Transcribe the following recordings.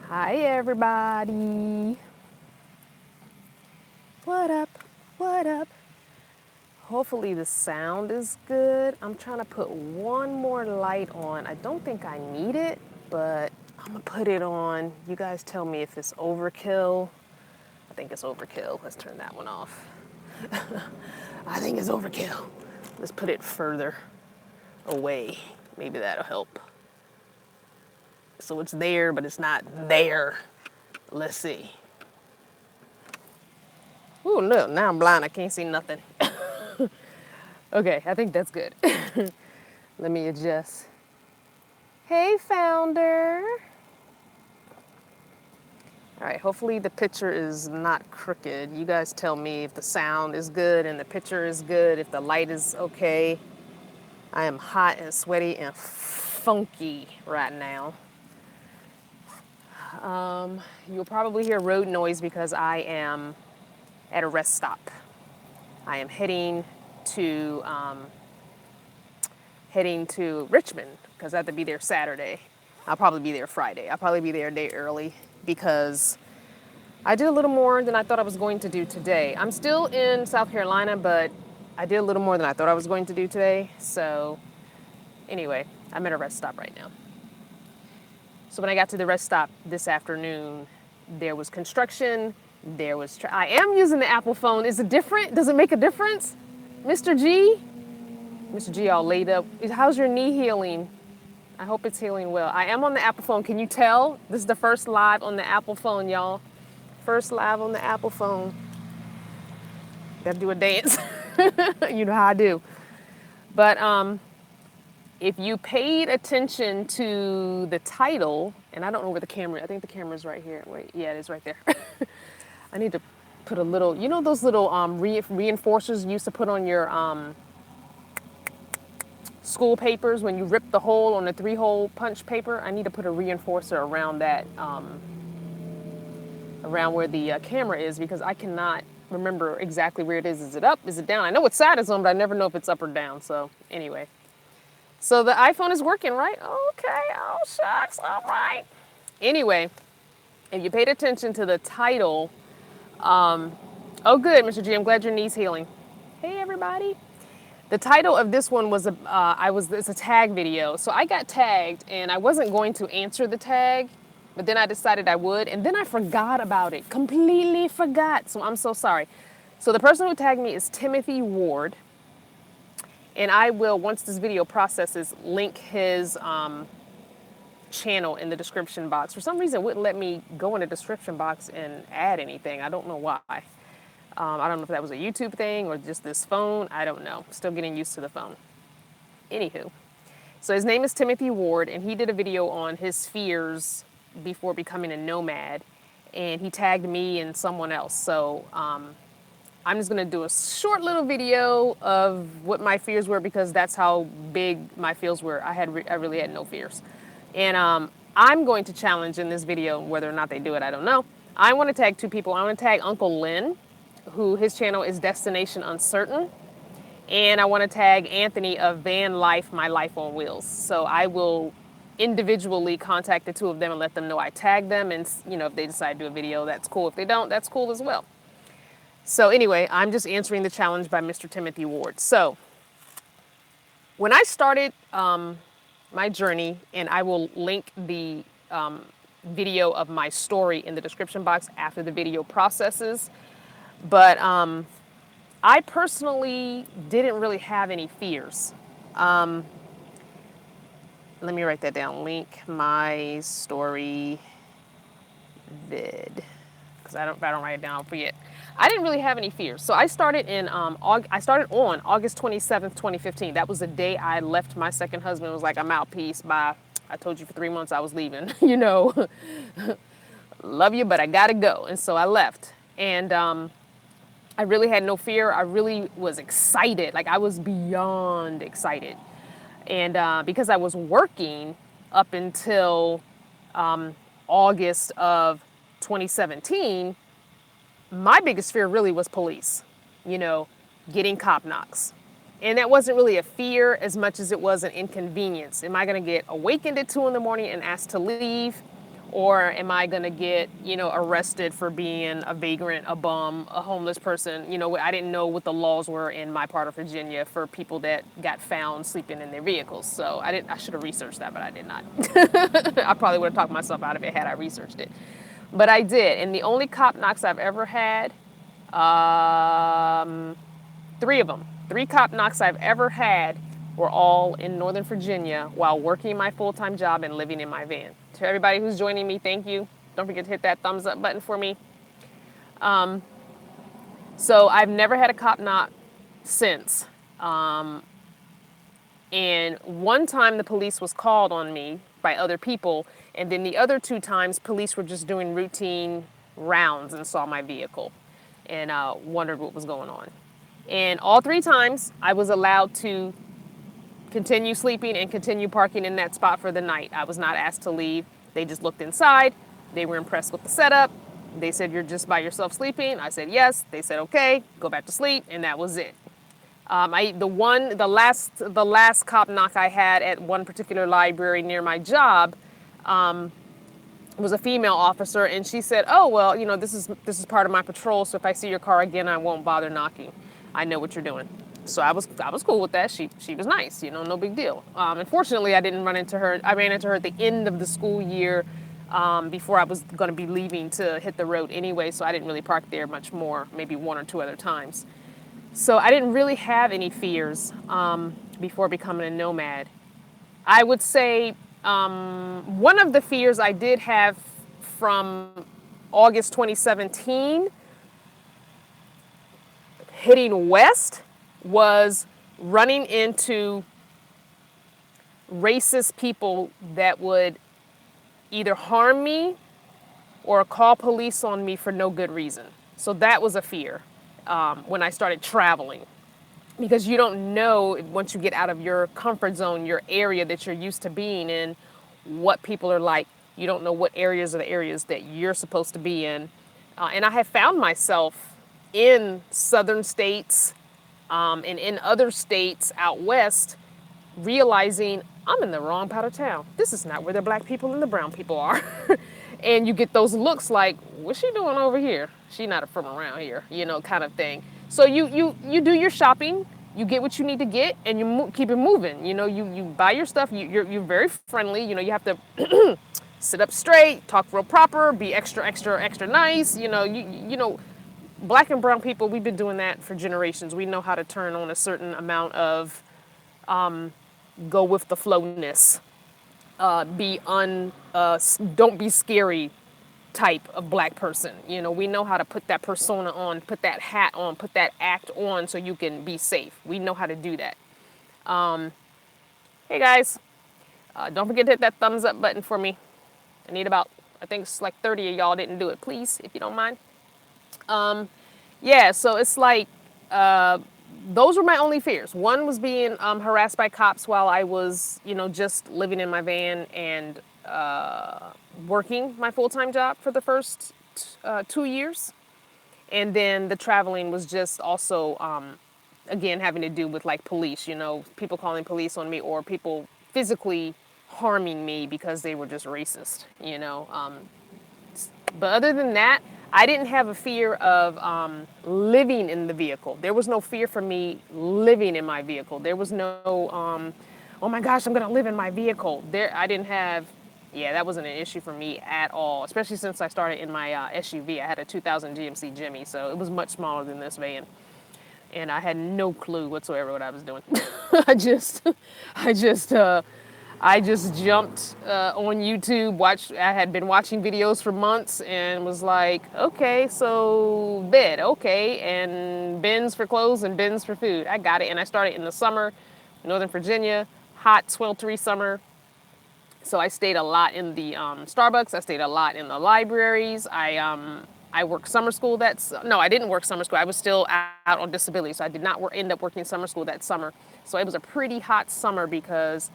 Hi, everybody. What up? What up? Hopefully the sound is good. I'm trying to put one more light on. I don't think I need it, but I'm gonna put it on. You guys tell me if it's overkill. I think it's overkill. Let's turn that one off. I think it's overkill. Let's put it further away. Maybe that'll help. So it's there, but it's not there. Let's see. Ooh, no, now I'm blind. I can't see nothing. Okay, I think that's good. Let me adjust. Hey, founder. All right, hopefully the picture is not crooked. You guys tell me if the sound is good and the picture is good, if the light is okay. I am hot and sweaty and funky right now. You'll probably hear road noise because I am at a rest stop. I am heading to Richmond because I have to be there Saturday. I'll probably be there Friday. I'll probably be there a day early because I did a little more than I thought I was going to do today. I'm still in South Carolina, but I did a little more than I thought I was going to do today. So anyway, I'm at a rest stop right now. So when I got to the rest stop this afternoon, there was construction. I am using the Apple phone. Is it different? Does it make a difference? Mr. G? Mr. G all laid up. How's your knee healing? I hope it's healing well. I am on the Apple phone. Can you tell? This is the first live on the Apple phone, y'all. First live on the Apple phone. Gotta do a dance. You know how I do. But if you paid attention to the title, and I don't know where the camera, I think the camera's right here. Wait, yeah, it is right there. I need to put a little, you know those little reinforcers you used to put on your school papers when you rip the hole on the 3-hole punch paper? I need to put a reinforcer around that, around where the camera is, because I cannot remember exactly where it is. Is it up? Is it down? I know what side it's on, but I never know if it's up or down. So anyway. So the iPhone is working, right? Okay, oh shucks, all right. Anyway, if you paid attention to the title, oh good, Mr. G, I'm glad your knee's healing. Hey everybody. The title of this one was, it's a tag video. So I got tagged and I wasn't going to answer the tag, but then I decided I would, and then I forgot about it, completely forgot. So I'm so sorry. So the person who tagged me is Timothy Ward. And I will, once this video processes, link his channel in the description box. For some reason, it wouldn't let me go in the description box and add anything. I don't know why. I don't know if that was a YouTube thing or just this phone. I don't know. Still getting used to the phone. Anywho, so his name is Timothy Ward, and he did a video on his fears before becoming a nomad. And he tagged me and someone else. So I'm just gonna do a short little video of what my fears were, because that's how big my fears were. I really had no fears. And I'm going to challenge in this video, whether or not they do it, I don't know. I wanna tag 2 people. I wanna tag Uncle Lynn, who his channel is Destination Uncertain. And I wanna tag Anthony of Van Life, My Life on Wheels. So I will individually contact the 2 of them and let them know I tagged them. And you know, if they decide to do a video, that's cool. If they don't, that's cool as well. So anyway, I'm just answering the challenge by Mr. Timothy Ward. So when I started my journey, and I will link the video of my story in the description box after the video processes, but I personally didn't really have any fears. Let me write that down. Link my story vid, because if I don't write it down, I'll forget. I didn't really have any fears. So I started on August 27th, 2015. That was the day I left my second husband. It was like, I'm out, peace, bye. I told you for 3 months I was leaving, you know. Love you, but I gotta go. And so I left. And I really had no fear. I really was excited. Like, I was beyond excited. And because I was working up until August of 2017, my biggest fear really was police, you know, getting cop knocks. And that wasn't really a fear as much as it was an inconvenience. Am I going to get awakened at 2 in the morning and asked to leave? Or am I going to get, arrested for being a vagrant, a bum, a homeless person? I didn't know what the laws were in my part of Virginia for people that got found sleeping in their vehicles. So I should have researched that, but I did not. I probably would have talked myself out of it had I researched it. But I did. And the only cop knocks I've ever had, three of them, three cop knocks I've ever had were all in Northern Virginia while working my full-time job and living in my van. To everybody who's joining me, thank you. Don't forget to hit that thumbs up button for me. So I've never had a cop knock since. And one time the police was called on me by other people, and then the other two times police were just doing routine rounds and saw my vehicle and wondered what was going on. And all three times I was allowed to continue sleeping and continue parking in that spot for the night. I was not asked to leave. They just looked inside. They were impressed with the setup. They said, "You're just by yourself sleeping?" I said, "Yes." They said, "Okay, go back to sleep," and that was it. The last cop knock I had at one particular library near my job was a female officer, and she said, "Oh, well, this is part of my patrol, so if I see your car again, I won't bother knocking. I know what you're doing." So I was cool with that. She was nice, no big deal. Unfortunately, I didn't run into her. I ran into her at the end of the school year before I was going to be leaving to hit the road anyway, so I didn't really park there much more, maybe one or two other times. So I didn't really have any fears before becoming a nomad. I would say one of the fears I did have from August 2017 hitting west was running into racist people that would either harm me or call police on me for no good reason. So that was a fear when I started traveling, because you don't know once you get out of your comfort zone, your area that you're used to being in, what people are like. You don't know what areas are the areas that you're supposed to be in. And I have found myself in southern states and in other states out west realizing I'm in the wrong part of town. This is not where the black people and the brown people are. And you get those looks like, what's she doing over here? She not from around here, kind of thing. So you do your shopping, you get what you need to get, and you keep it moving. You buy your stuff. You're very friendly. You have to sit up straight, talk real proper, be extra nice. Black and brown people, we've been doing that for generations. We know how to turn on a certain amount of go with the flowness. Don't be scary type of black person. We know how to put that persona on, put that hat on, put that act on so you can be safe. We know how to do that. Hey guys, don't forget to hit that thumbs up button for me. I need I think it's like 30 of y'all didn't do it. Please, if you don't mind. Yeah, so it's like, those were my only fears. One was being harassed by cops while I was, just living in my van and working my full-time job for the first 2 years. And then the traveling was just also, again, having to do with like police, people calling police on me or people physically harming me because they were just racist, But other than that, I didn't have a fear of living in the vehicle. There was no fear for me living in my vehicle. There was no, oh my gosh, I'm going to live in my vehicle. That wasn't an issue for me at all, especially since I started in my SUV. I had a 2000 GMC Jimmy, so it was much smaller than this van. And I had no clue whatsoever what I was doing. I just jumped on YouTube, I had been watching videos for months and was like, okay, so bed, okay, and bins for clothes and bins for food. I got it. And I started in the summer, Northern Virginia, hot, sweltery summer. So I stayed a lot in the Starbucks. I stayed a lot in the libraries. I worked summer school. No, I didn't work summer school. I was still out on disability, so I did not end up working summer school that summer. So it was a pretty hot summer because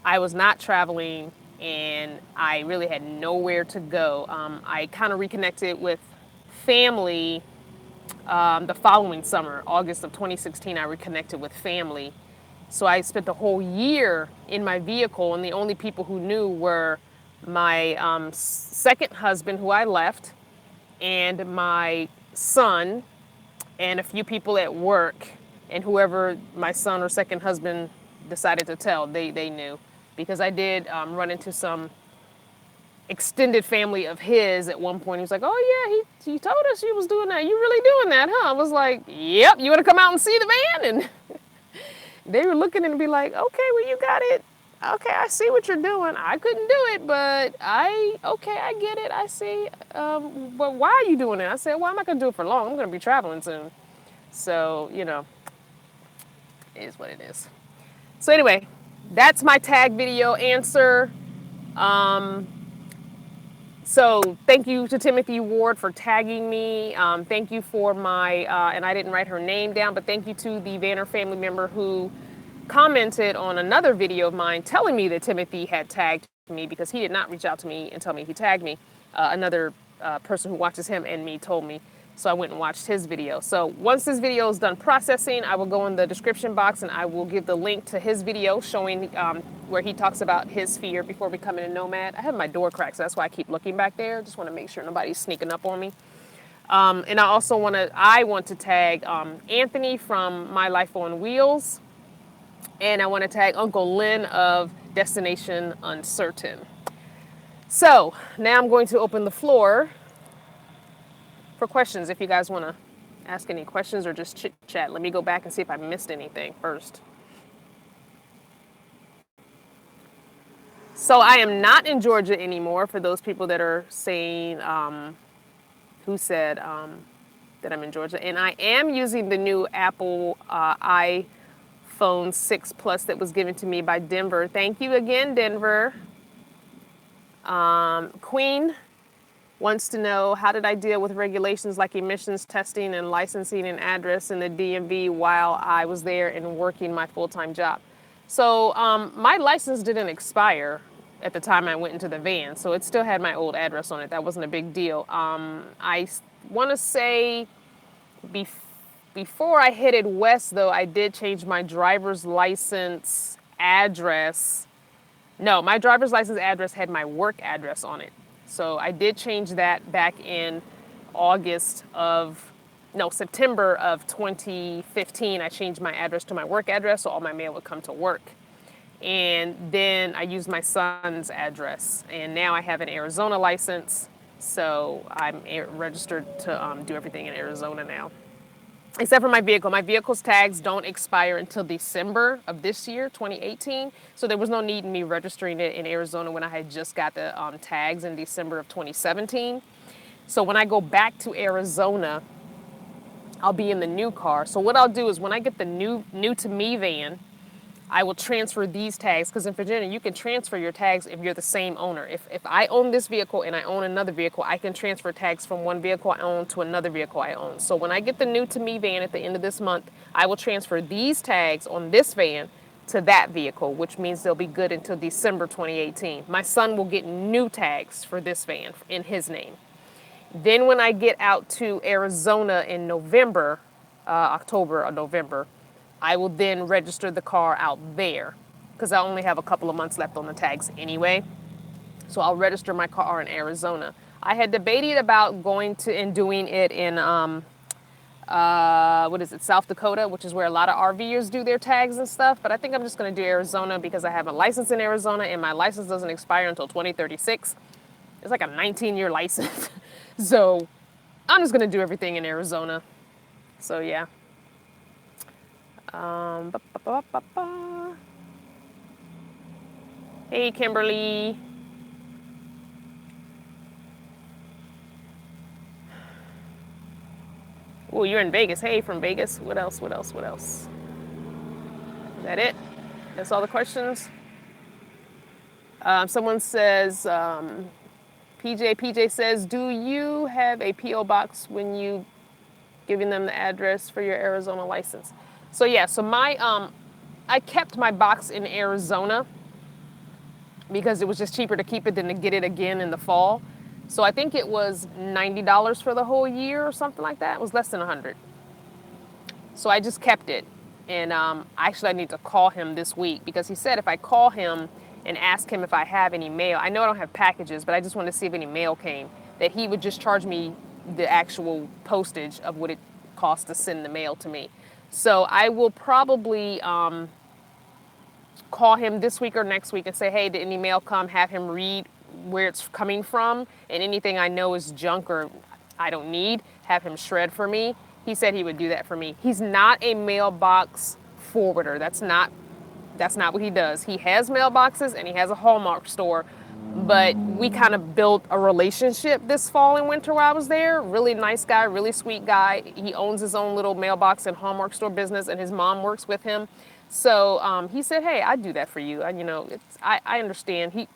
I was not traveling and I really had nowhere to go. I kind of reconnected with family the following summer, August of 2016. I reconnected with family. So I spent the whole year in my vehicle, and the only people who knew were my second husband, who I left, and my son, and a few people at work, and whoever my son or second husband decided to tell, they knew. Because I did run into some extended family of his at one point. He was like, "Oh yeah, he told us you was doing that. You really doing that, huh?" I was like, "Yep. You want to come out and see the van?" And they were looking and be like, "Okay, well you got it. Okay, I see what you're doing. I couldn't do it, but I get it. I see. But why are you doing it?" I said, "Well, I'm not gonna do it for long. I'm gonna be traveling soon. So it is what it is." So anyway, that's my tag video answer. So thank you to Timothy Ward for tagging me. Thank you for and I didn't write her name down, but thank you to the Vanner family member who commented on another video of mine telling me that Timothy had tagged me, because he did not reach out to me and tell me he tagged me. Another person who watches him and me told me. So I went and watched his video. So once this video is done processing, I will go in the description box and I will give the link to his video showing where he talks about his fear before becoming a nomad. I have my door cracked, so that's why I keep looking back there. Just want to make sure nobody's sneaking up on me. And I also want to tag Anthony from My Life on Wheels. And I want to tag Uncle Lynn of Destination Uncertain. So now I'm going to open the floor for questions. If you guys want to ask any questions or just chit chat, let me go back and see if I missed anything first. So I am not in Georgia anymore, for those people that are saying, who said that I'm in Georgia. And I am using the new Apple iPhone 6 Plus that was given to me by Denver. Thank you again, Denver. Queen wants to know, how did I deal with regulations like emissions testing and licensing and address in the DMV while I was there and working my full-time job? So my license didn't expire at the time I went into the van, so it still had my old address on it. That wasn't a big deal. I want to say before I headed west, though, I did change my driver's license address. No, my driver's license address had my work address on it. So I did change that back in September of 2015. I changed my address to my work address, so all my mail would come to work. And then I used my son's address. And now I have an Arizona license, so I'm registered to do everything in Arizona now. Except for my vehicle. My vehicle's tags don't expire until December of this year, 2018. So there was no need in me registering it in Arizona when I had just got the tags in December of 2017. So when I go back to Arizona, I'll be in the new car. So what I'll do is when I get the new to me van, I will transfer these tags, because in Virginia, you can transfer your tags if you're the same owner. If I own this vehicle and I own another vehicle, I can transfer tags from one vehicle I own to another vehicle I own. So when I get the new to me van at the end of this month, I will transfer these tags on this van to that vehicle, which means they'll be good until December 2018. My son will get new tags for this van in his name. Then when I get out to Arizona in October or November, I will then register the car out there, because I only have a couple of months left on the tags anyway. So I'll register my car in Arizona. I had debated about going to and doing it in, South Dakota, which is where a lot of RVers do their tags and stuff. But I think I'm just going to do Arizona because I have a license in Arizona and my license doesn't expire until 2036. It's like a 19-year license. So I'm just going to do everything in Arizona. So yeah. Hey, Kimberly. Oh, you're in Vegas. Hey, from Vegas. What else? Is that it? That's all the questions? Someone says, PJ says, do you have a P.O. box when you giving them the address for your Arizona license? So yeah, so I kept my box in Arizona because it was just cheaper to keep it than to get it again in the fall. So I think it was $90 for the whole year or something like that. It was less than $100. So I just kept it. And actually I need to call him this week, because he said if I call him and ask him if I have any mail. I know I don't have packages, but I just wanted to see if any mail came, that he would just charge me the actual postage of what it costs to send the mail to me. So I will probably call him this week or next week and say, hey, did any mail come? Have him read where it's coming from, and anything I know is junk or I don't need, have him shred for me. He said he would do that for me. He's not a mailbox forwarder. That's not what he does. He has mailboxes and he has a Hallmark store, but we kind of built a relationship this fall and winter while I was there. Really nice guy, really sweet guy. He owns his own little mailbox and Hallmark store business, and his mom works with him. So he said, "Hey, I'd do that for you." I understand.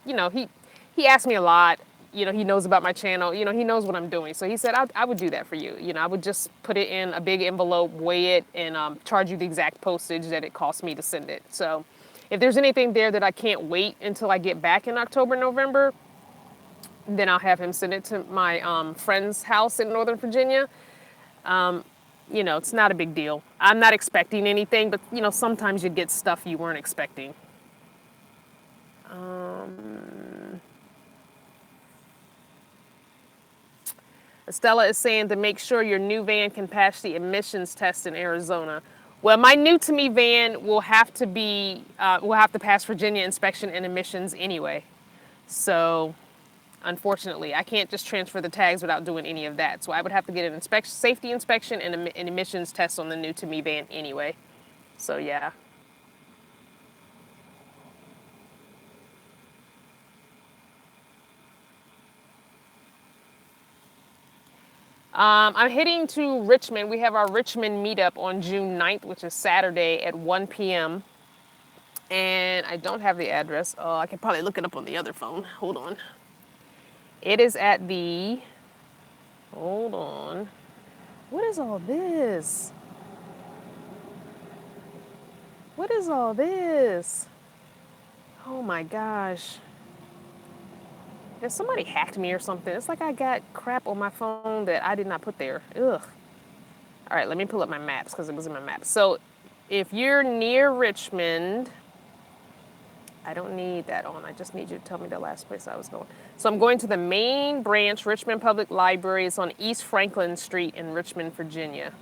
He asked me a lot. He knows about my channel. He knows what I'm doing. So he said, I would do that for you. I would just put it in a big envelope, weigh it, and charge you the exact postage that it cost me to send it. So if there's anything there that I can't wait until I get back in October, November, then I'll have him send it to my friend's house in Northern Virginia. It's not a big deal. I'm not expecting anything, but sometimes you get stuff you weren't expecting. Estella is saying to make sure your new van can pass the emissions test in Arizona. Well, my new to me van will have to pass Virginia inspection and emissions anyway. So, unfortunately, I can't just transfer the tags without doing any of that. So I would have to get an safety inspection and an emissions test on the new to me van anyway. So yeah. I'm heading to Richmond. We have our Richmond Meetup on June 9th, which is Saturday at 1 p.m. And I don't have the address. Oh, I can probably look it up on the other phone. Hold on. It is at the... Hold on. What is all this? What is all this? Oh my gosh. Has somebody hacked me or something? It's like I got crap on my phone that I did not put there. Ugh. All right, let me pull up my maps because it was in my maps. So if you're near Richmond, I don't need that on. I just need you to tell me the last place I was going. So I'm going to the main branch, Richmond Public Library. It's on East Franklin Street in Richmond, Virginia.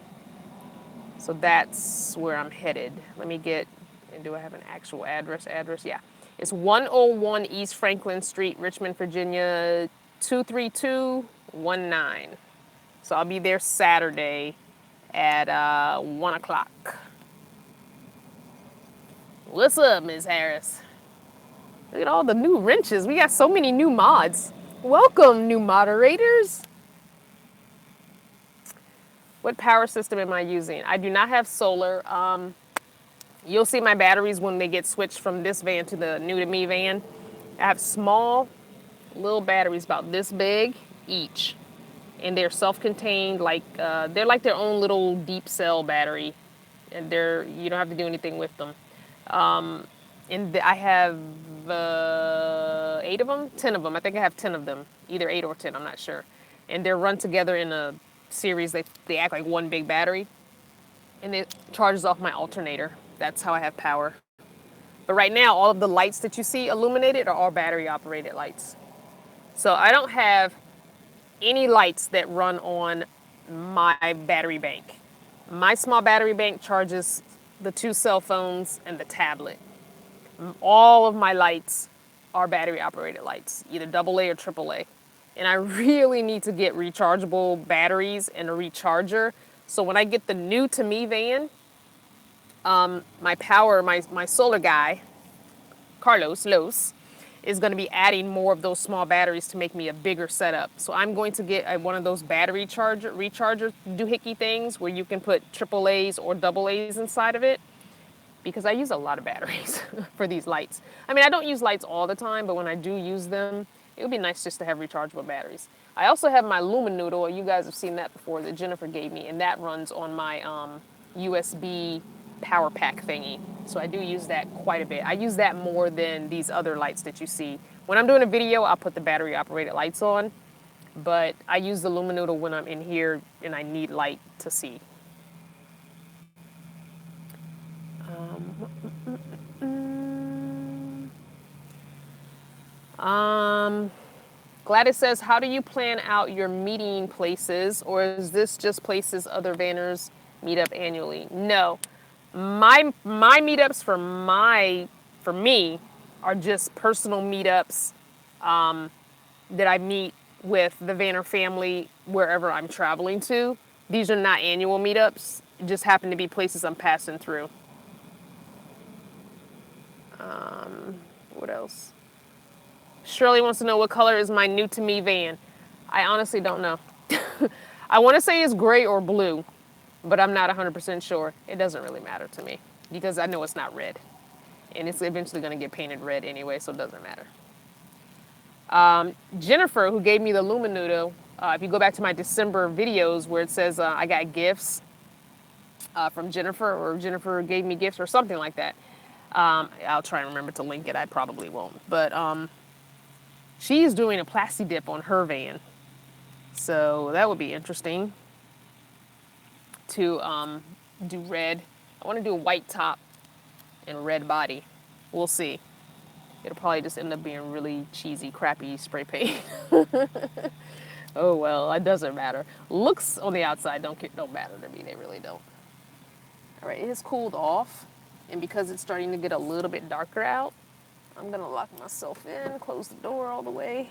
So that's where I'm headed. Let me get, and do I have an actual address? Yeah. It's 101 East Franklin Street, Richmond, Virginia, 23219. So I'll be there Saturday at 1 o'clock. What's up, Ms. Harris? Look at all the new wrenches. We got so many new mods. Welcome, new moderators. What power system am I using? I do not have solar. You'll see my batteries when they get switched from this van to the new to me van. I have small little batteries about this big each. And they're self-contained, they're like their own little deep cell battery. And you don't have to do anything with them. I have 8 of them, 10 of them. I think I have 10 of them, either 8 or 10, I'm not sure. And they're run together in a series. They act like one big battery. And it charges off my alternator. That's how I have power. But right now, all of the lights that you see illuminated are all battery operated lights. So I don't have any lights that run on my battery bank. My small battery bank charges the 2 cell phones and the tablet. All of my lights are battery operated lights, either AA or AAA. And I really need to get rechargeable batteries and a recharger. So when I get the new to me van, my solar guy, Carlos Los, is going to be adding more of those small batteries to make me a bigger setup. So I'm going to get one of those battery recharger doohickey things where you can put AAAs or AA's inside of it, because I use a lot of batteries for these lights. I mean, I don't use lights all the time, but when I do use them, it would be nice just to have rechargeable batteries. I also have my Luminoodle. You guys have seen that before, that Jennifer gave me, and that runs on my USB power pack thingy. So I do use that quite a bit. I use that more than these other lights that you see. When I'm doing a video, I'll put the battery operated lights on, but I use the Luminoodle when I'm in here and I need light to see. Um, Gladys says, how do you plan out your meeting places, or is this just places other vanners meet up annually? No, my meetups for me are just personal meetups that I meet with the Vanner family wherever I'm traveling to. These are not annual meetups; it just happen to be places I'm passing through. What else? Shirley wants to know what color is my new to me van. I honestly don't know. I want to say it's gray or blue, but I'm not 100% sure. It doesn't really matter to me because I know it's not red. And it's eventually going to get painted red anyway, so it doesn't matter. Jennifer, who gave me the Luminudo, if you go back to my December videos where it says I got gifts from Jennifer, or Jennifer gave me gifts or something like that, I'll try and remember to link it. I probably won't. But she's doing a plasti dip on her van. So that would be interesting to do red. I want to do a white top and red body. We'll see. It'll probably just end up being really cheesy, crappy spray paint. Oh well, it doesn't matter. Looks on the outside don't matter to me. They really don't. All right, it has cooled off, and because it's starting to get a little bit darker out, I'm gonna lock myself in, close the door all the way.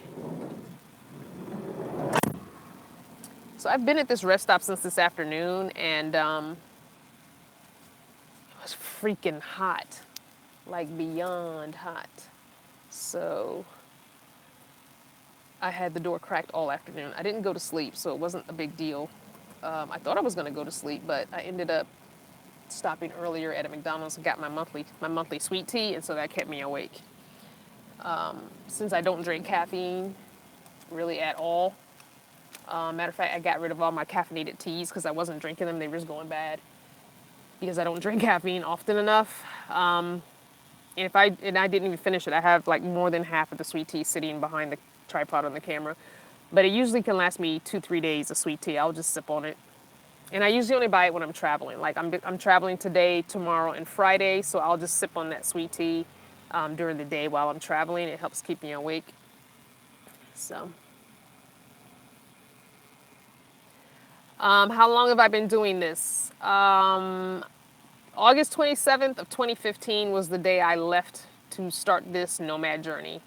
So I've been at this rest stop since this afternoon, and it was freaking hot, like beyond hot. So I had the door cracked all afternoon. I didn't go to sleep, so it wasn't a big deal. I thought I was going to go to sleep, but I ended up stopping earlier at a McDonald's and got my monthly sweet tea, and so that kept me awake. Since I don't drink caffeine really at all, matter of fact, I got rid of all my caffeinated teas because I wasn't drinking them. They were just going bad because I don't drink caffeine often enough. And I didn't even finish it. I have like more than half of the sweet tea sitting behind the tripod on the camera. But it usually can last me 2-3 days of sweet tea. I'll just sip on it. And I usually only buy it when I'm traveling. Like I'm traveling today, tomorrow, and Friday, so I'll just sip on that sweet tea during the day while I'm traveling. It helps keep me awake. So, how long have I been doing this? August 27th of 2015 was the day I left to start this nomad journey.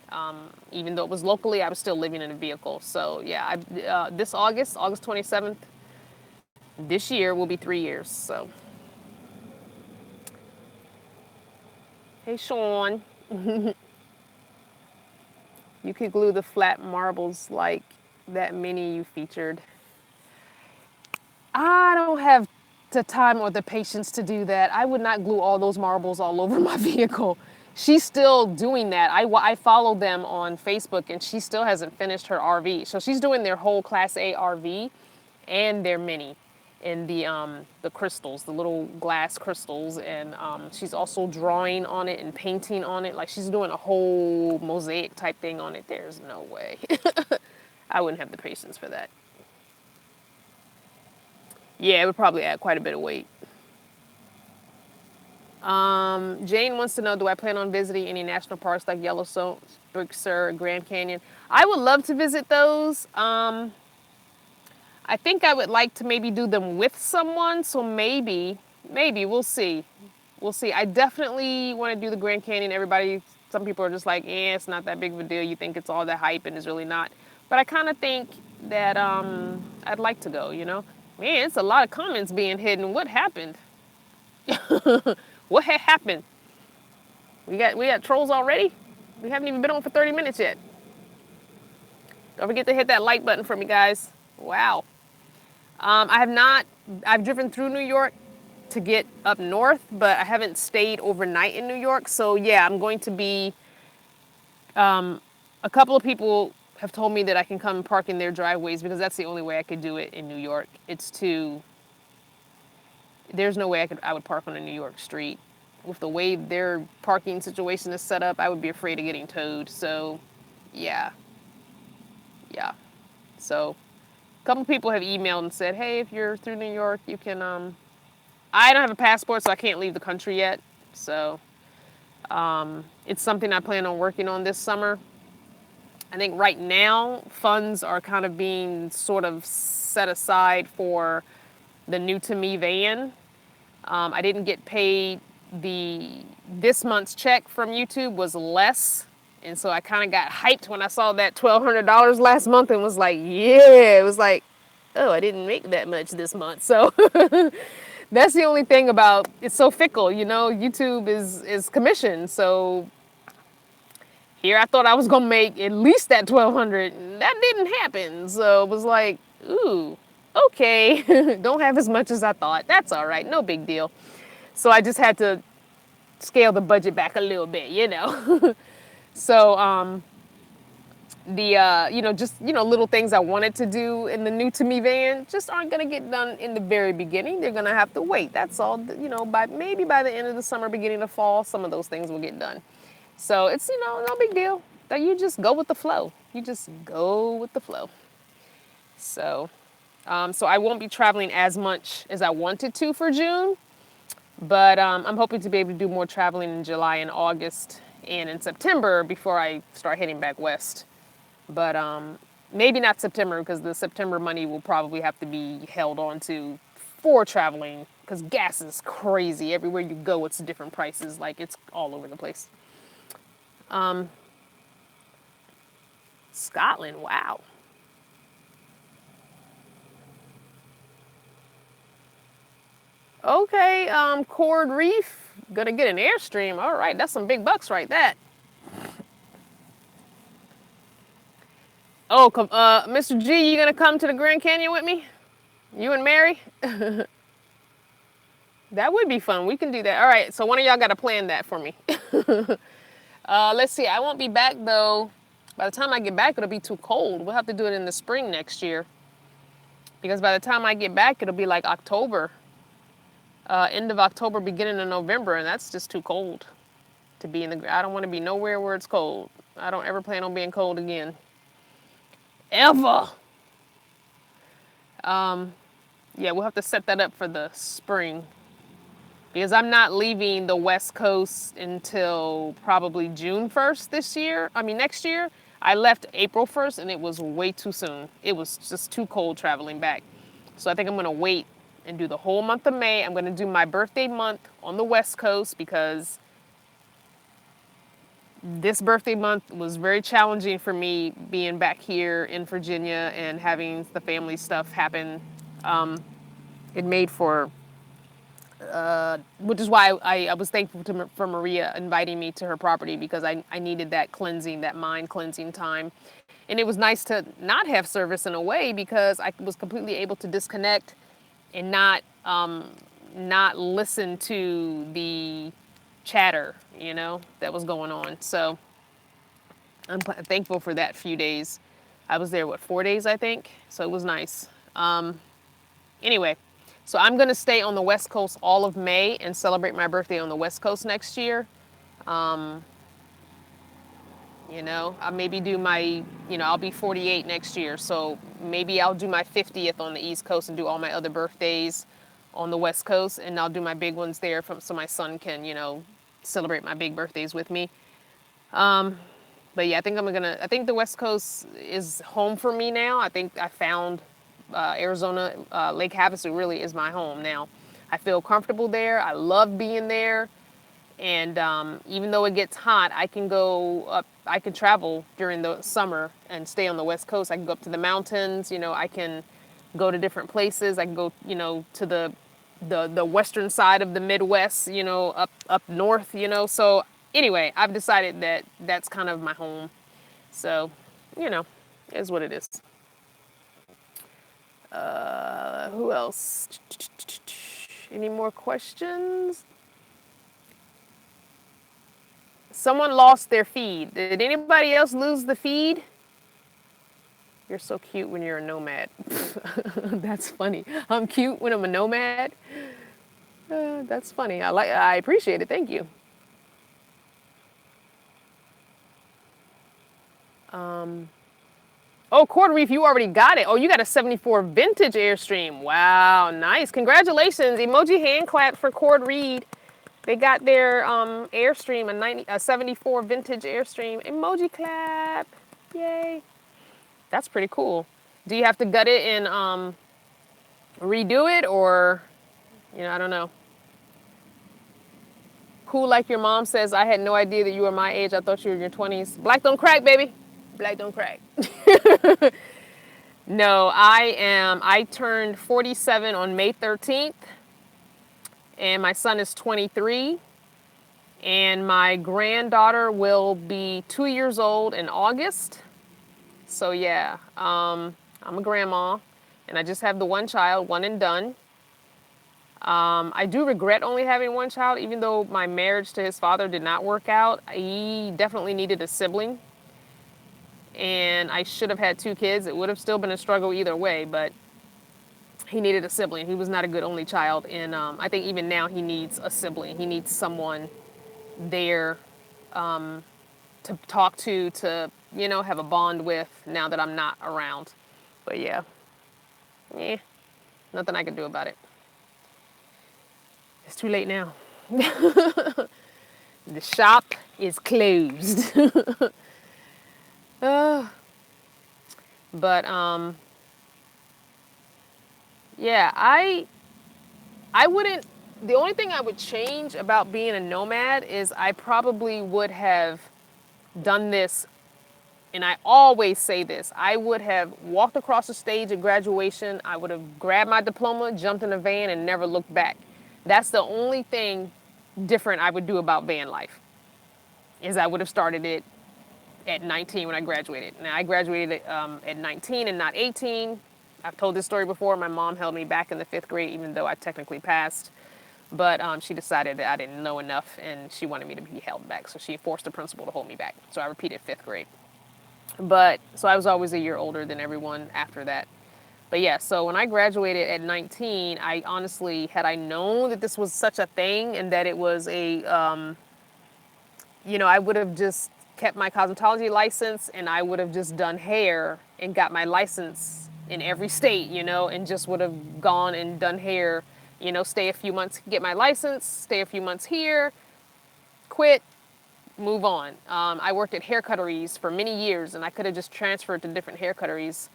Even though it was locally, I was still living in a vehicle. So yeah, this August 27th, this year will be 3 years. So, hey Sean, you could glue the flat marbles like that mini you featured. I don't have the time or the patience to do that. I would not glue all those marbles all over my vehicle. She's still doing that. I follow them on Facebook, and she still hasn't finished her RV. So she's doing their whole Class A RV and their Mini in the crystals, the little glass crystals, and she's also drawing on it and painting on it. Like she's doing a whole mosaic type thing on it. There's no way. I wouldn't have the patience for that. Yeah, it would probably add quite a bit of weight. Jane wants to know, do I plan on visiting any national parks like Yellowstone, Berkshire, Grand Canyon? I would love to visit those. I think I would like to maybe do them with someone, so maybe, we'll see. We'll see. I definitely want to do the Grand Canyon. Some people are just like, it's not that big of a deal. You think it's all that hype, and it's really not. But I kind of think that I'd like to go, you know? Man, it's a lot of comments being hidden. What happened? What had happened? We got trolls already? We haven't even been on for 30 minutes yet. Don't forget to hit that like button for me, guys. Wow. I've driven through New York to get up north, but I haven't stayed overnight in New York. So yeah, I'm going to be, a couple of people have told me that I can come and park in their driveways because that's the only way I could do it in New York. There's no way I would park on a New York street. With the way their parking situation is set up, I would be afraid of getting towed. So, yeah. So, a couple people have emailed and said, hey, if you're through New York, you can, I don't have a passport, so I can't leave the country yet. So, it's something I plan on working on this summer. I think right now funds are kind of being sort of set aside for the new to me van. I didn't get paid. This month's check from YouTube was less, and so I kind of got hyped when I saw that $1,200 last month and was like, yeah, it was like, oh, I didn't make that much this month. So that's the only thing about it's so fickle, you know. YouTube is commission, so here I thought I was gonna make at least that 1,200. That didn't happen, so it was like, ooh, okay, don't have as much as I thought. That's all right, no big deal. So I just had to scale the budget back a little bit, you know. So just little things I wanted to do in the new to me van just aren't gonna get done in the very beginning. They're gonna have to wait. That's all. By the end of the summer, beginning of fall, some of those things will get done. So it's no big deal. That you just go with the flow. You just go with the flow. So, so I won't be traveling as much as I wanted to for June, but I'm hoping to be able to do more traveling in July and August and in September before I start heading back west. But maybe not September because the September money will probably have to be held on to for traveling because gas is crazy. Everywhere you go, it's different prices. Like it's all over the place. Scotland, wow. Okay, Cord Reef, gonna get an Airstream. All right, that's some big bucks right that. Oh, Mr. G, you gonna come to the Grand Canyon with me? You and Mary? That would be fun. We can do that. All right, so one of y'all gotta plan that for me. Let's see, I won't be back though. By the time I get back, it'll be too cold. We'll have to do it in the spring next year. Because by the time I get back, it'll be like October. End of October, beginning of November, and that's just too cold to be in the. I don't want to be nowhere where it's cold. I don't ever plan on being cold again. Ever. Yeah, we'll have to set that up for the spring. Because I'm not leaving the West Coast until probably June 1st next year. I left April 1st and it was way too soon. It was just too cold traveling back. So I think I'm going to wait and do the whole month of May. I'm going to do my birthday month on the West Coast because this birthday month was very challenging for me being back here in Virginia and having the family stuff happen. It made for, which is why I was thankful for Maria inviting me to her property because I needed that cleansing, that mind cleansing time. And it was nice to not have service in a way because I was completely able to disconnect and not listen to the chatter, that was going on. So I'm thankful for that few days. I was there, 4 days, I think? So it was nice. Anyway, so I'm going to stay on the West Coast all of May and celebrate my birthday on the West Coast next year. I'll maybe do I'll be 48 next year. So maybe I'll do my 50th on the East Coast and do all my other birthdays on the West Coast. And I'll do my big ones there so my son can, celebrate my big birthdays with me. But yeah, I think the West Coast is home for me now. I think I found Arizona, Lake Havasu really is my home now. I feel comfortable there. I love being there. And even though it gets hot, I can go up, I can travel during the summer and stay on the West Coast. I can go up to the mountains, I can go to different places. I can go, to the western side of the Midwest, up north, So anyway, I've decided that that's kind of my home. So, it is what it is. Who else? Any more questions? Someone lost their feed. Did anybody else lose the feed? You're so cute when you're a nomad. That's funny. I'm cute when I'm a nomad. That's funny. I appreciate it. Thank you. Oh, Cord Reef, you already got it. Oh, you got a 74 vintage Airstream. Wow, nice. Congratulations. Emoji hand clap for Cord Reed. They got their Airstream, a 74 vintage Airstream. Emoji clap. Yay. That's pretty cool. Do you have to gut it and redo it, or, I don't know. Cool, like your mom says, I had no idea that you were my age. I thought you were in your 20s. Black don't crack, baby. Black don't crack. No, I turned 47 on May 13th, and my son is 23, and my granddaughter will be 2 years old in August. So yeah, I'm a grandma, and I just have the one child, one and done. I do regret only having one child, even though my marriage to his father did not work out. He definitely needed a sibling, and I should have had two kids. It would have still been a struggle either way, but he needed a sibling. He was not a good only child, and I think even now he needs a sibling. He needs someone there to talk to have a bond with now that I'm not around. But yeah, nothing I can do about it. It's too late now. The shop is closed. But yeah, I wouldn't. The only thing I would change about being a nomad is I probably would have done this, and I always say this, I would have walked across the stage at graduation, I would have grabbed my diploma, jumped in a van, and never looked back. That's the only thing different I would do about van life, is I would have started it at 19 when I graduated. Now, I graduated at 19 and not 18. I've told this story before. My mom held me back in the 5th grade, even though I technically passed. But she decided that I didn't know enough, and she wanted me to be held back. So she forced the principal to hold me back. So I repeated 5th grade. So I was always a year older than everyone after that. But yeah, so when I graduated at 19, I honestly, had I known that this was such a thing and that it was I would have just kept my cosmetology license, and I would have just done hair and got my license in every state, and just would have gone and done hair, stay a few months, get my license, stay a few months here, quit, move on. I worked at hair cutteries for many years, and I could have just transferred to different hair cutteries.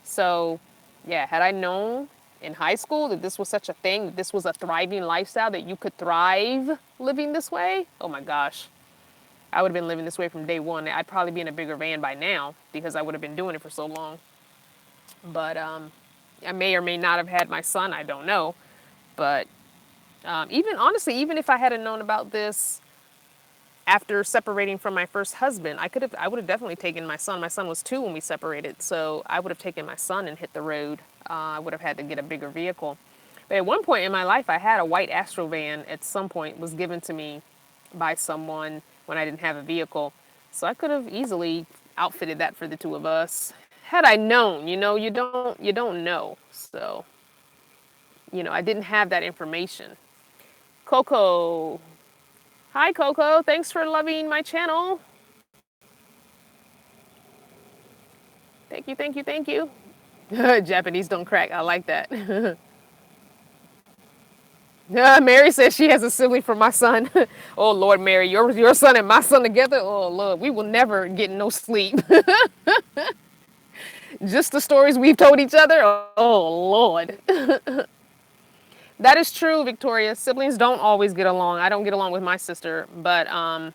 So yeah, had I known in high school that this was such a thing, that this was a thriving lifestyle, that you could thrive living this way, oh my gosh. I would have been living this way from day one. I'd probably be in a bigger van by now because I would have been doing it for so long. But I may or may not have had my son, I don't know. But even if I hadn't known about this after separating from my first husband, I would have definitely taken my son. My son was 2 when we separated, so I would have taken my son and hit the road. I would have had to get a bigger vehicle. But at one point in my life, I had a white Astro van. At some point, was given to me by someone when I didn't have a vehicle, so I could have easily outfitted that for the two of us. Had I known, you don't know. So, I didn't have that information. Coco. Hi, Coco. Thanks for loving my channel. Thank you, thank you, thank you. Japanese don't crack. I like that. Mary says she has a sibling for my son. Oh, Lord, Mary, your son and my son together? Oh, Lord, we will never get no sleep. Just the stories we've told each other? Oh, Lord. That is true, Victoria. Siblings don't always get along. I don't get along with my sister, but I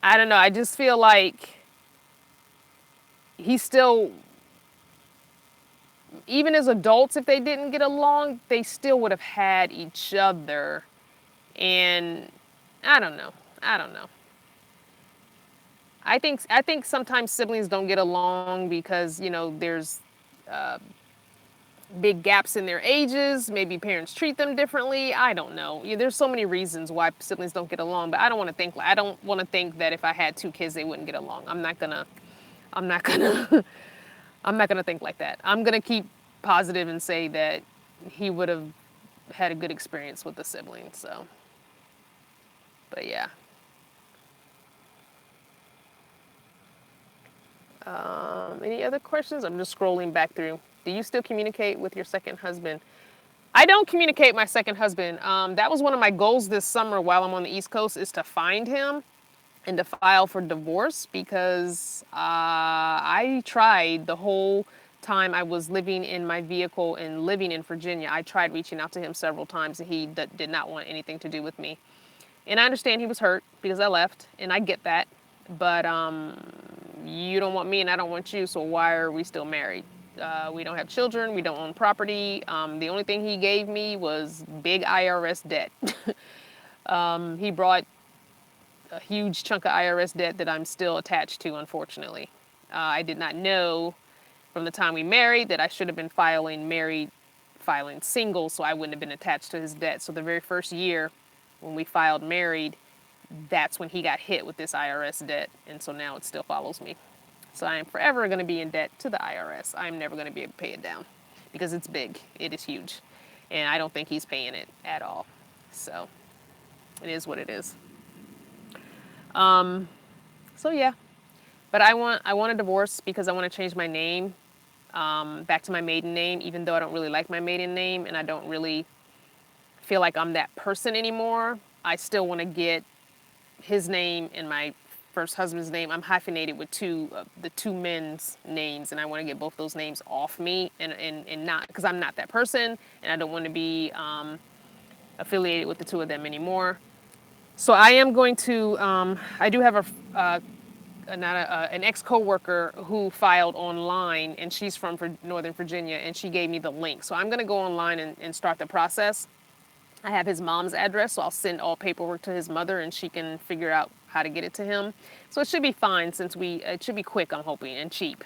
don't know. I just feel like he's still, even as adults, if they didn't get along, they still would have had each other. And I don't know. I think sometimes siblings don't get along because, there's big gaps in their ages. Maybe parents treat them differently. I don't know. There's so many reasons why siblings don't get along, but I don't want to think that if I had 2 kids, they wouldn't get along. I'm not gonna I'm not gonna think like that. I'm gonna keep positive and say that he would have had a good experience with the sibling. So, but yeah. Any other questions? I'm just scrolling back through. Do you still communicate with your second husband? I don't communicate with my second husband. That was one of my goals this summer while I'm on the East Coast, is to find him. and to file for divorce because I tried the whole time I was living in my vehicle and living in Virginia. I tried reaching out to him several times, and he did not want anything to do with me. And I understand he was hurt because I left, and I get that. But you don't want me, and I don't want you, so why are we still married? We don't have children. We don't own property. The only thing he gave me was big IRS debt. He brought a huge chunk of IRS debt that I'm still attached to, unfortunately. I did not know from the time we married that I should have been filing single, so I wouldn't have been attached to his debt. So the very first year when we filed married, that's when he got hit with this IRS debt, and so now it still follows me. So I am forever going to be in debt to the IRS. I'm never going to be able to pay it down because it's big. It is huge, and I don't think he's paying it at all. So it is what it is. So yeah, but I want a divorce because I want to change my name back to my maiden name, even though I don't really like my maiden name and I don't really feel like I'm that person anymore. I still want to get his name and my first husband's name. I'm hyphenated with the two men's names, and I want to get both those names off me and not because I'm not that person, and I don't want to be affiliated with the two of them anymore. So I am going to. I do have an ex-coworker who filed online, and she's from Northern Virginia, and she gave me the link. So I'm going to go online and start the process. I have his mom's address, so I'll send all paperwork to his mother, and she can figure out how to get it to him. So it should be fine since it should be quick, I'm hoping, and cheap,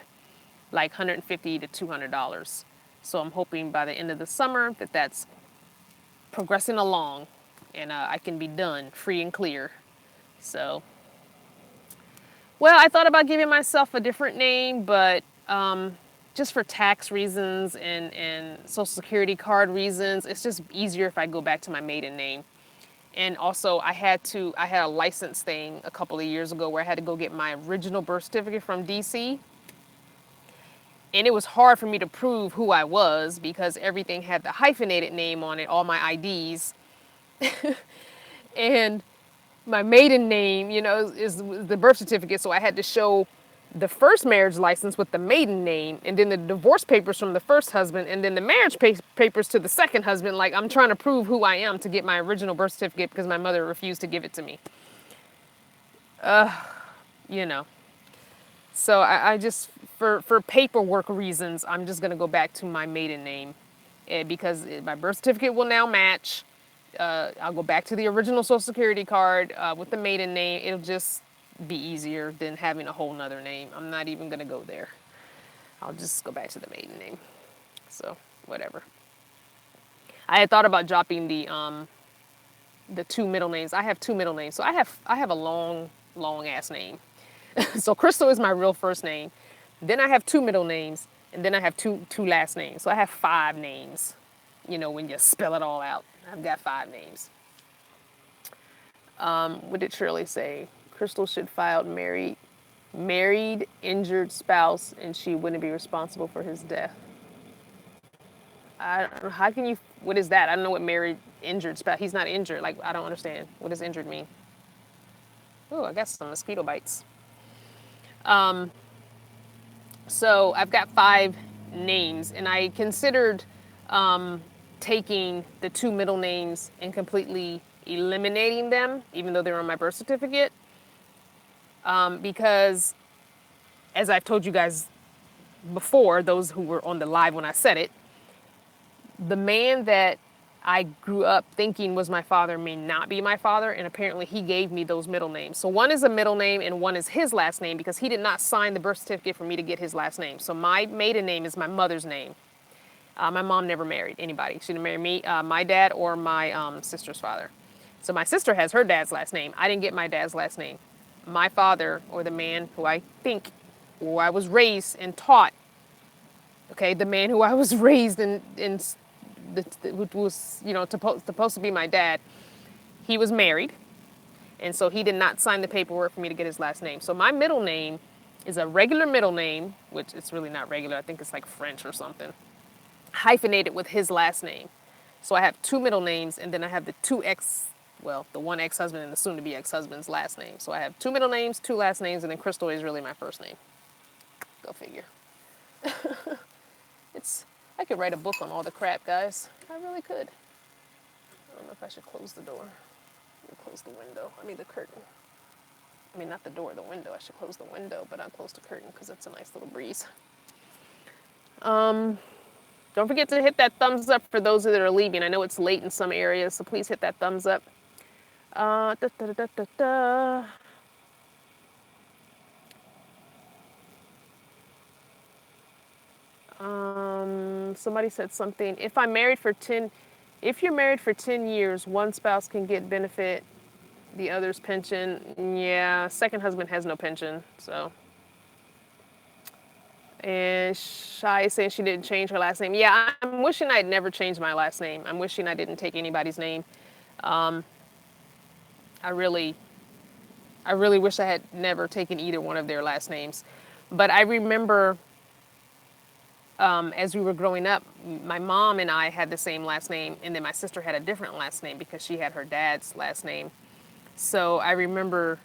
like $150 to $200. So I'm hoping by the end of the summer that that's progressing along, and I can be done free and clear. So, well, I thought about giving myself a different name, but just for tax reasons and social security card reasons, it's just easier if I go back to my maiden name. And also I had a license thing a couple of years ago where I had to go get my original birth certificate from DC. And it was hard for me to prove who I was because everything had the hyphenated name on it, all my IDs. And my maiden name, is the birth certificate, so I had to show the first marriage license with the maiden name, and then the divorce papers from the first husband, and then the marriage papers to the second husband. Like, I'm trying to prove who I am to get my original birth certificate because my mother refused to give it to me. You know. So I just, for paperwork reasons, I'm just going to go back to my maiden name because my birth certificate will now match. I'll go back to the original social security card with the maiden name. It'll just be easier than having a whole nother name. I'm not even going to go there. I'll just go back to the maiden name. So, whatever. I had thought about dropping the two middle names. I have two middle names. So I have a long ass name. So Crystal is my real first name. Then I have two middle names, and then I have two last names. So I have 5 names. When you spell it all out, I've got 5 names. What did Shirley say? Crystal should file married, injured spouse, and she wouldn't be responsible for his death. How can you, what is that? I don't know what married, injured spouse, he's not injured. Like, I don't understand. What does injured mean? Oh, I got some mosquito bites. So I've got 5 names, and I considered taking the 2 middle names and completely eliminating them, even though they're on my birth certificate. Because, as I've told you guys before, those who were on the live when I said it, the man that I grew up thinking was my father may not be my father, and apparently he gave me those middle names. So one is a middle name and one is his last name because he did not sign the birth certificate for me to get his last name. So my maiden name is my mother's name. My mom never married anybody. She didn't marry me, my dad, or my sister's father. So my sister has her dad's last name. I didn't get my dad's last name. My father, or the man who I was raised and taught, okay, the man who I was raised in which was, supposed to be my dad, he was married, and so he did not sign the paperwork for me to get his last name. So my middle name is a regular middle name, which it's really not regular. I think it's like French or something, hyphenated with his last name. So I have 2 middle names, and then I have the 2 well, the one ex-husband and the soon-to-be ex-husband's last name. So I have 2 middle names, 2 last names, and then Crystal is really my first name. Go figure. It's I could write a book on all the crap, guys. I really could. I don't know if I should close the door. Let me close the window. I mean the curtain. I mean not the door, the window. I should close the window, but I'll close the curtain because it's a nice little breeze. Don't forget to hit that thumbs up for those that are leaving. I know it's late in some areas, so please hit that thumbs up. Da, da, da, da, da, da. Somebody said something. If you're married for 10 years, one spouse can get benefit, the other's pension. Yeah, second husband has no pension, so. And Shy is saying she didn't change her last name. Yeah, I'm wishing I'd never changed my last name. I'm wishing I didn't take anybody's name. I really wish I had never taken either one of their last names. But I remember as we were growing up, my mom and I had the same last name, and then my sister had a different last name because she had her dad's last name. So I remember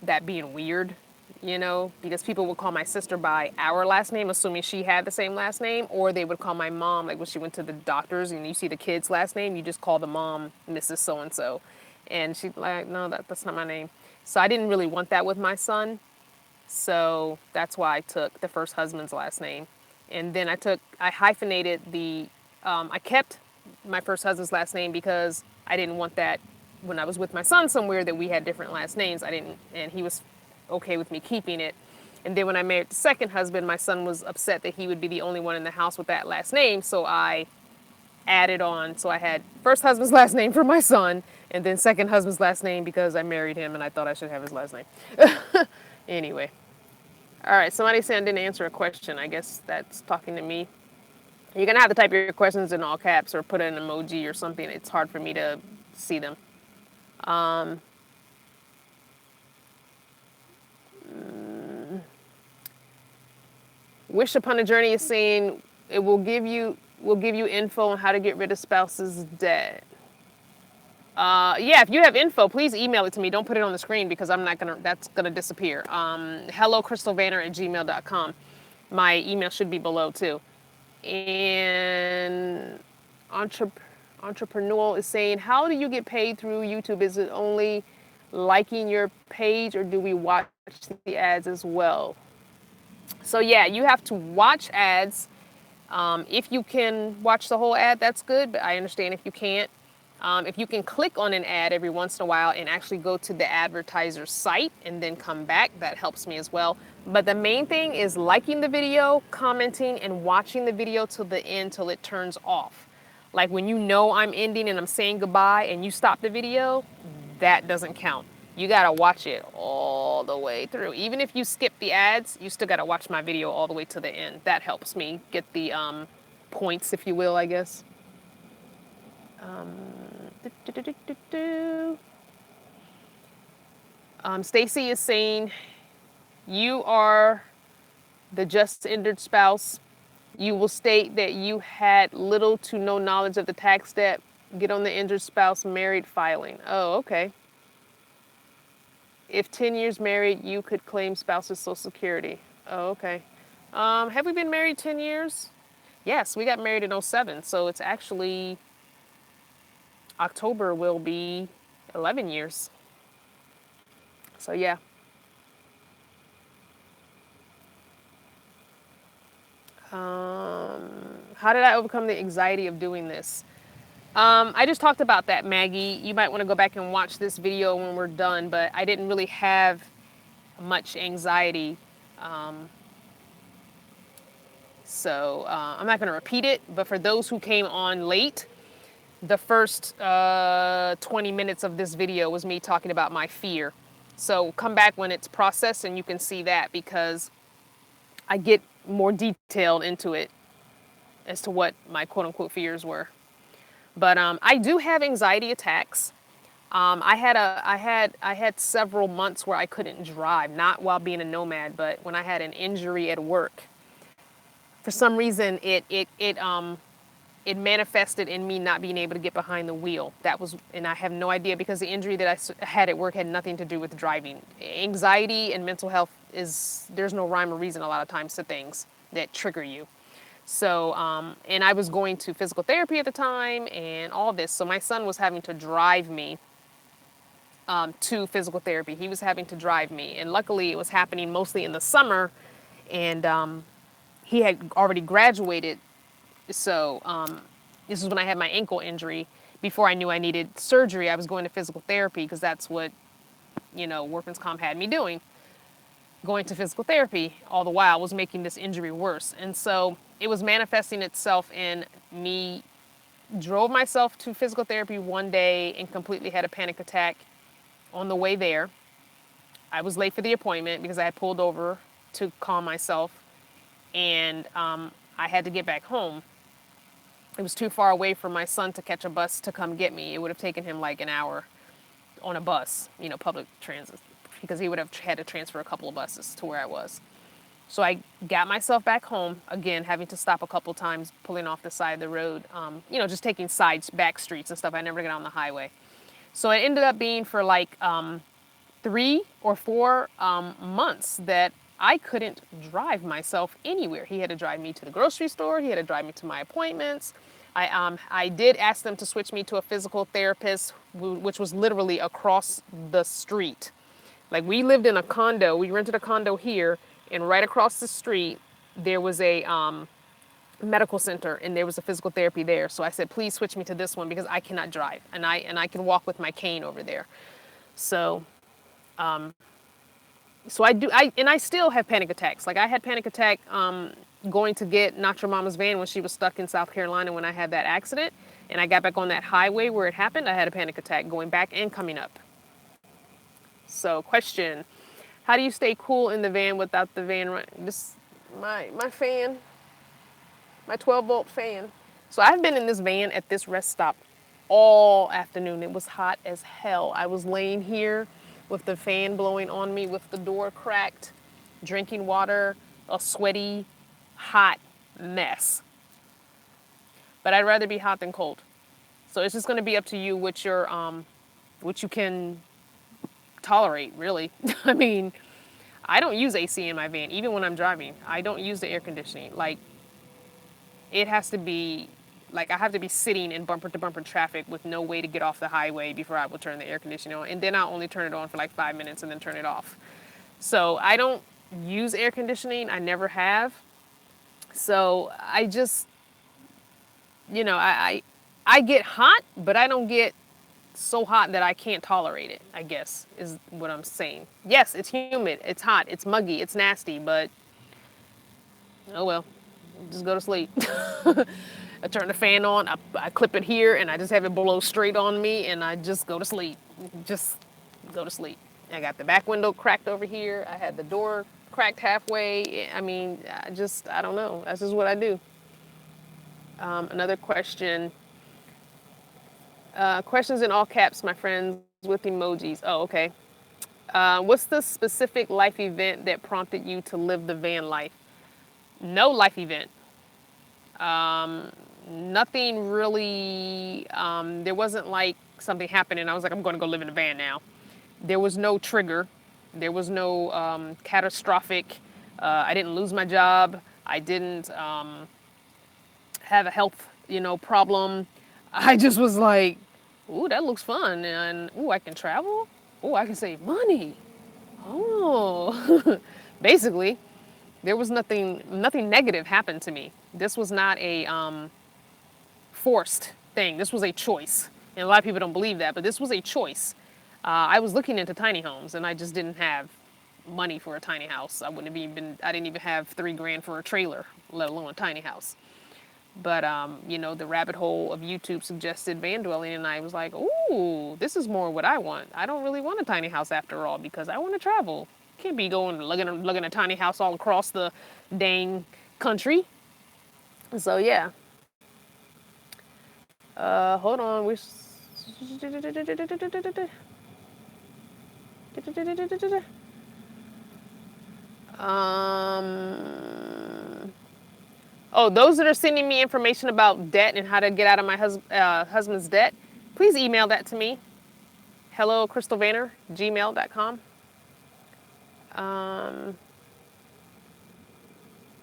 that being weird, because people would call my sister by our last name, assuming she had the same last name, or they would call my mom, like when she went to the doctors and you see the kid's last name, you just call the mom Mrs. So-and-so. And she'd like, no, that's not my name. So I didn't really want that with my son. So that's why I took the first husband's last name. And then I hyphenated I kept my first husband's last name because I didn't want that when I was with my son somewhere that we had different last names. And he was okay with me keeping it. And then when I married the second husband, my son was upset that he would be the only one in the house with that last name. So I added on. So I had first husband's last name for my son, and then second husband's last name because I married him and I thought I should have his last name. Anyway. All right, somebody said I didn't answer a question. I guess that's talking to me. You're going to have to type your questions in all caps or put an emoji or something. It's hard for me to see them. Wish Upon a Journey is saying it will give you info on how to get rid of spouse's debt. Yeah, if you have info, please email it to me. Don't put it on the screen because that's gonna disappear. HelloCrystalVanner@gmail.com. My email should be below too. And Entrepreneur is saying, how do you get paid through YouTube? Is it only liking your page or do we watch the ads as well? So yeah, you have to watch ads. If you can watch the whole ad, that's good, but I understand if you can't. If you can click on an ad every once in a while and actually go to the advertiser's site and then come back, that helps me as well. But the main thing is liking the video, commenting, and watching the video till the end, till it turns off. Like when I'm ending and I'm saying goodbye and you stop the video, that doesn't count. You gotta watch it all the way through. Even if you skip the ads, you still gotta watch my video all the way to the end. That helps me get the points, if you will, I guess. Stacy is saying, you are the just injured spouse. You will state that you had little to no knowledge of the tax debt. Get on the injured spouse married filing. Oh, okay. If 10 years married, you could claim spouse's Social Security. Oh, okay. Have we been married 10 years? Yes, we got married in 2007, so it's actually October will be 11 years. So yeah. How did I overcome the anxiety of doing this? I just talked about that, Maggie. You might want to go back and watch this video when we're done, but I didn't really have much anxiety. So I'm not going to repeat it, but for those who came on late, the first 20 minutes of this video was me talking about my fear. So come back when it's processed and you can see that, because I get more detailed into it as to what my quote unquote fears were. But I do have anxiety attacks. I had several months where I couldn't drive, not while being a nomad, but when I had an injury at work. For some reason, it it manifested in me not being able to get behind the wheel. That was, and I have no idea because the injury that I had at work had nothing to do with driving. Anxiety and mental health there's no rhyme or reason a lot of times to things that trigger you. So, and I was going to physical therapy at the time and all this. So my son was having to drive me to physical therapy. He was having to drive me. And luckily it was happening mostly in the summer. And he had already graduated. So this is when I had my ankle injury. Before I knew I needed surgery, I was going to physical therapy because that's what, workman's comp had me doing. Going to physical therapy all the while was making this injury worse. And so it was manifesting itself in me drove myself to physical therapy one day and completely had a panic attack on the way there. I was late for the appointment because I had pulled over to calm myself, and I had to get back home. It was too far away for my son to catch a bus to come get me. It would have taken him like an hour on a bus, public transit, because he would have had to transfer a couple of buses to where I was. So I got myself back home, again, having to stop a couple times, pulling off the side of the road, just taking back streets and stuff. I never got on the highway. So it ended up being for like 3 or 4 months that I couldn't drive myself anywhere. He had to drive me to the grocery store. He had to drive me to my appointments. I did ask them to switch me to a physical therapist, which was literally across the street. Like, we lived in a condo. We rented a condo here, and right across the street, there was a medical center, and there was a physical therapy there. So I said, please switch me to this one because I cannot drive, and I can walk with my cane over there. So, I still have panic attacks. Like, I had panic attack going to get Nacho Mama's van when she was stuck in South Carolina when I had that accident, and I got back on that highway where it happened. I had a panic attack going back and coming up. So, question: how do you stay cool in the van without the van running? This my fan, my 12-volt fan. So I've been in this van at this rest stop all afternoon. It was hot as hell. I was laying here with the fan blowing on me, with the door cracked, drinking water, a sweaty, hot mess. But I'd rather be hot than cold. So it's just going to be up to you what you can tolerate, really. I mean, I don't use AC in my van, even when I'm driving. I don't use the air conditioning. Like, it has to be, like, I have to be sitting in bumper-to-bumper traffic with no way to get off the highway before I will turn the air conditioning on. And then I'll only turn it on for like 5 minutes and then turn it off. So I don't use air conditioning. I never have. So I just, I get hot, but I don't get so hot that I can't tolerate it, I guess, is what I'm saying. Yes, it's humid, it's hot, it's muggy, it's nasty, but oh well, just go to sleep. I turn the fan on, I clip it here, and I just have it blow straight on me, and I just go to sleep. Just go to sleep. I got the back window cracked over here. I had the door cracked halfway. I mean, I don't know. That's just what I do. Another question. Questions in all caps, my friends, with emojis. Oh, okay. What's the specific life event that prompted you to live the van life? No life event. Nothing really. There wasn't like something happened and I was like, I'm going to go live in a van now. There was no trigger. There was no catastrophic. I didn't lose my job. I didn't have a health, problem. I just was like, ooh, that looks fun. And, ooh, I can travel. Ooh, I can save money. Oh, basically, there was nothing negative happened to me. This was not a forced thing. This was a choice. And a lot of people don't believe that, but this was a choice. I was looking into tiny homes and I just didn't have money for a tiny house. I didn't even have $3,000 for a trailer, let alone a tiny house. But, the rabbit hole of YouTube suggested van dwelling, and I was like, ooh, this is more what I want. I don't really want a tiny house after all, because I want to travel. Can't be going lugging a tiny house all across the dang country. So, yeah. Hold on. Oh, those that are sending me information about debt and how to get out of my husband's debt, please email that to me. Hello, crystalvanner, gmail.com. Um,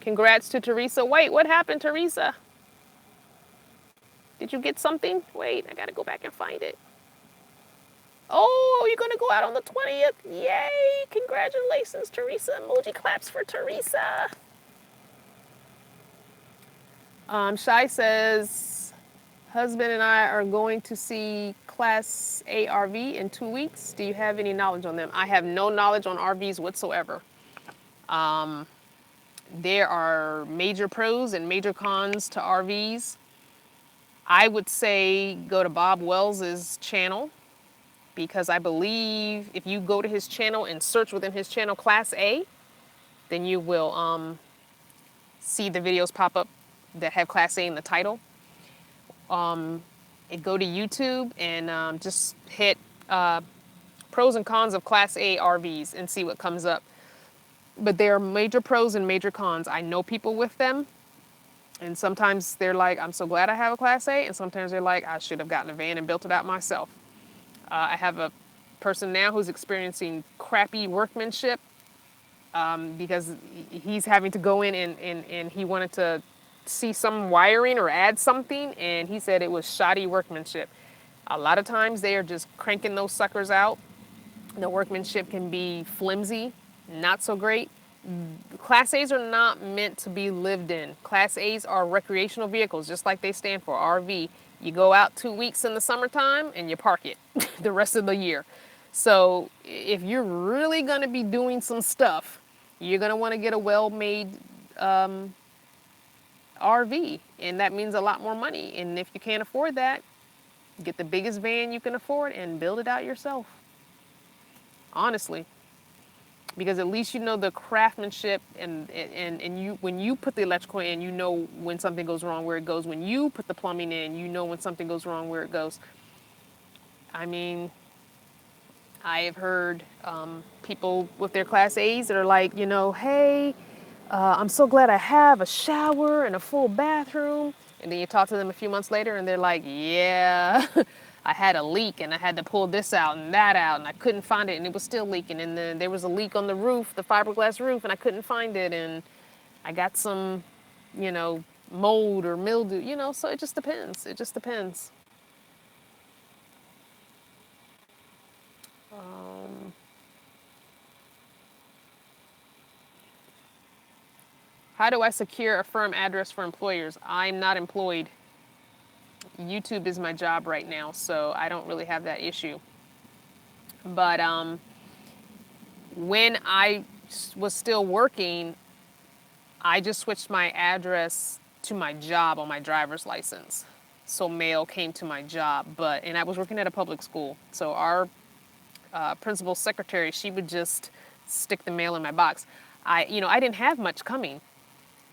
Congrats to Teresa. Wait, what happened, Teresa? Did you get something? Wait, I gotta go back and find it. Oh, you're gonna go out on the 20th? Yay! Congratulations, Teresa. Emoji claps for Teresa. Shai says, husband and I are going to see Class A RV in 2 weeks. Do you have any knowledge on them? I have no knowledge on RVs whatsoever. There are major pros and major cons to RVs. I would say go to Bob Wells's channel because I believe if you go to his channel and search within his channel Class A, then you will see the videos pop up that have Class A in the title. And go to YouTube and just hit pros and cons of Class A RVs and see what comes up. But there are major pros and major cons. I know people with them, and sometimes they're like, I'm so glad I have a Class A, and sometimes they're like, I should have gotten a van and built it out myself. I have a person now who's experiencing crappy workmanship because he's having to go in and he wanted to see some wiring or add something, and he said it was shoddy workmanship. A lot of times they are just cranking those suckers out. The workmanship can be flimsy, not so great. Class A's are not meant to be lived in. Class A's are recreational vehicles, just like they stand for RV. You go out 2 weeks in the summertime and you park it the rest of the year. So if you're really going to be doing some stuff, you're going to want to get a well-made RV, and that means a lot more money. And if you can't afford that, get the biggest van you can afford and build it out yourself. Honestly, because at least you know the craftsmanship and you when you put the electrical in, you know when something goes wrong where it goes. When you put the plumbing in, you know when something goes wrong where it goes. I mean, I have heard people with their Class A's that are like, hey, I'm so glad I have a shower and a full bathroom. And then you talk to them a few months later and they're like, yeah, I had a leak and I had to pull this out and that out and I couldn't find it and it was still leaking. And then there was a leak on the roof, the fiberglass roof, and I couldn't find it. And I got some, mold or mildew, so it just depends. It just depends. How do I secure a firm address for employers? I'm not employed. YouTube is my job right now, so I don't really have that issue. But when I was still working, I just switched my address to my job on my driver's license. So mail came to my job, and I was working at a public school. So our principal secretary, she would just stick the mail in my box. I didn't have much coming.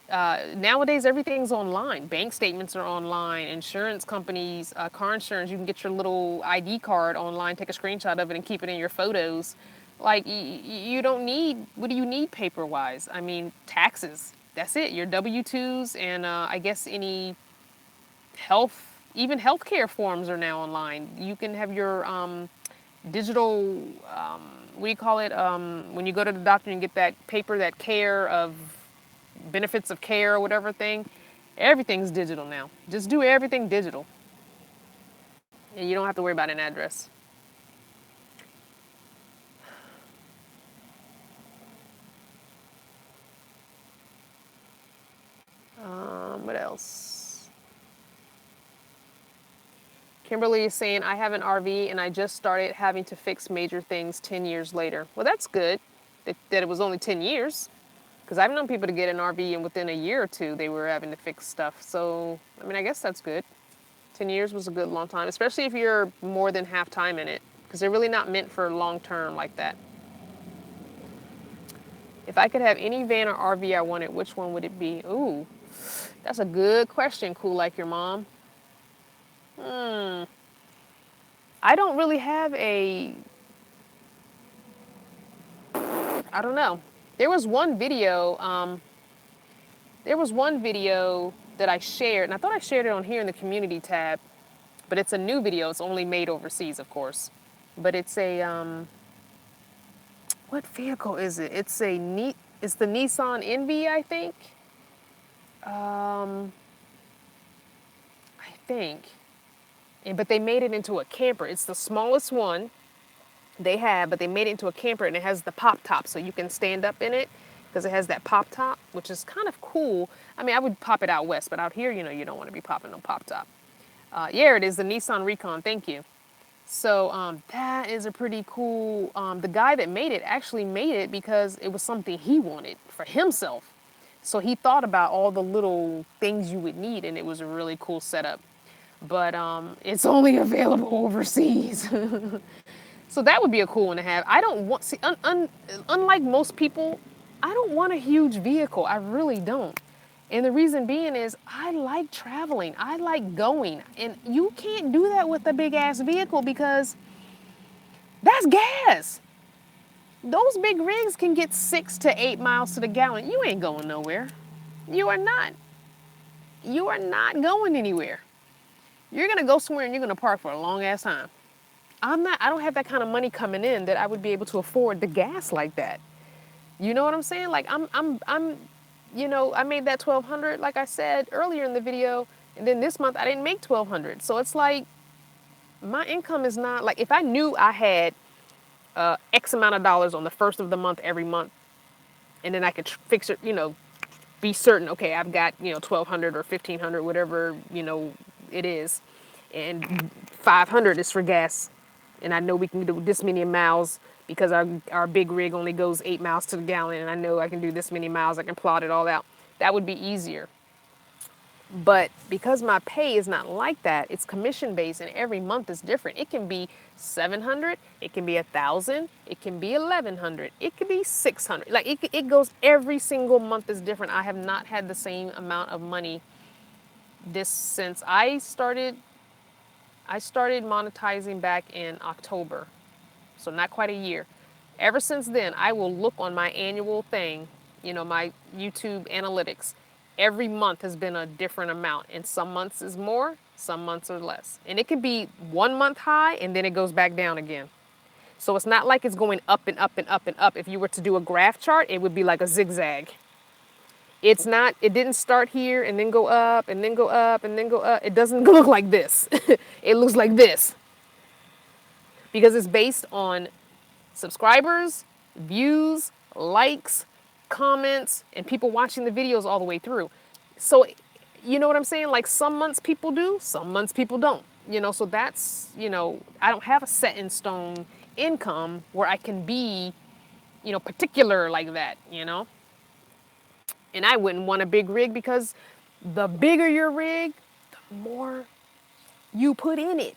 Nowadays, everything's online. Bank statements are online. Insurance companies, car insurance, you can get your little ID card online, take a screenshot of it, and keep it in your photos. Like, you don't need, what do you need paper-wise? I mean, taxes. That's it. Your W-2s and I guess any even healthcare forms are now online. You can have your digital, what do you call it? When you go to the doctor and get that paper, that care of benefits of care or whatever thing, everything's digital now. Just do everything digital. And you don't have to worry about an address. What else? Kimberly is saying, I have an RV and I just started having to fix major things 10 years later. Well, that's good that it was only 10 years. Because I've known people to get an RV and within a year or two they were having to fix stuff. So, I mean, I guess that's good. 10 years was a good long time, especially if you're more than half time in it. Because they're really not meant for long term like that. If I could have any van or RV I wanted, which one would it be? Ooh, that's a good question, Cool Like Your Mom. I don't really have I don't know. There was one video, There was one video that I shared, and I thought I shared it on here in the community tab, but it's a new video. It's only made overseas, of course. But it's a what vehicle is it? It's the Nissan Envy, I think. I think. But they made it into a camper. It's the smallest one they have, but they made it into a camper, and it has the pop top, so you can stand up in it because it has that pop top, which is kind of cool. I mean, I would pop it out west, but out here, you don't want to be popping no pop top. Yeah, it is the Nissan Recon. Thank you. So that is a pretty cool. The guy that made it actually made it because it was something he wanted for himself. So he thought about all the little things you would need, and it was a really cool setup. But it's only available overseas. So that would be a cool one to have. I don't want, see, unlike most people, I don't want a huge vehicle. I really don't. And the reason being is I like traveling. I like going. And you can't do that with a big ass vehicle because that's gas. Those big rigs can get 6 to 8 miles to the gallon. You ain't going nowhere. You are not. You are not going anywhere. You're going to go somewhere and you're going to park for a long ass time. I don't have that kind of money coming in that I would be able to afford the gas like that. You know what I'm saying? Like I made that 1,200, like I said earlier in the video, and then this month I didn't make 1,200. So it's like my income is not like if I knew I had X amount of dollars on the first of the month every month, and then I could fix it, be certain. Okay, I've got 1,200 or 1,500, whatever it is, and 500 is for gas, and I know we can do this many miles because our big rig only goes 8 miles to the gallon, and I know I can do this many miles. I can plot it all out. That would be easier. But because my pay is not like that, it's commission based, and every month is different. It can be 700, it can be 1,000, it can be 1,100, it could be 600. Like it goes every single month is different. I have not had the same amount of money since I started monetizing back in October, so not quite a year. Ever since then, I will look on my annual thing, my YouTube analytics. Every month has been a different amount, and some months is more, some months are less. And it could be 1 month high, and then it goes back down again. So it's not like it's going up and up and up and up. If you were to do a graph chart, it would be like a zigzag. It's not, it didn't start here and then go up and then go up and then go up. It doesn't look like this. It looks like this. Because it's based on subscribers, views, likes, comments, and people watching the videos all the way through. So, you know what I'm saying? Like some months people do, some months people don't. So that's, I don't have a set in stone income where I can be, particular like that, And I wouldn't want a big rig because the bigger your rig, the more you put in it.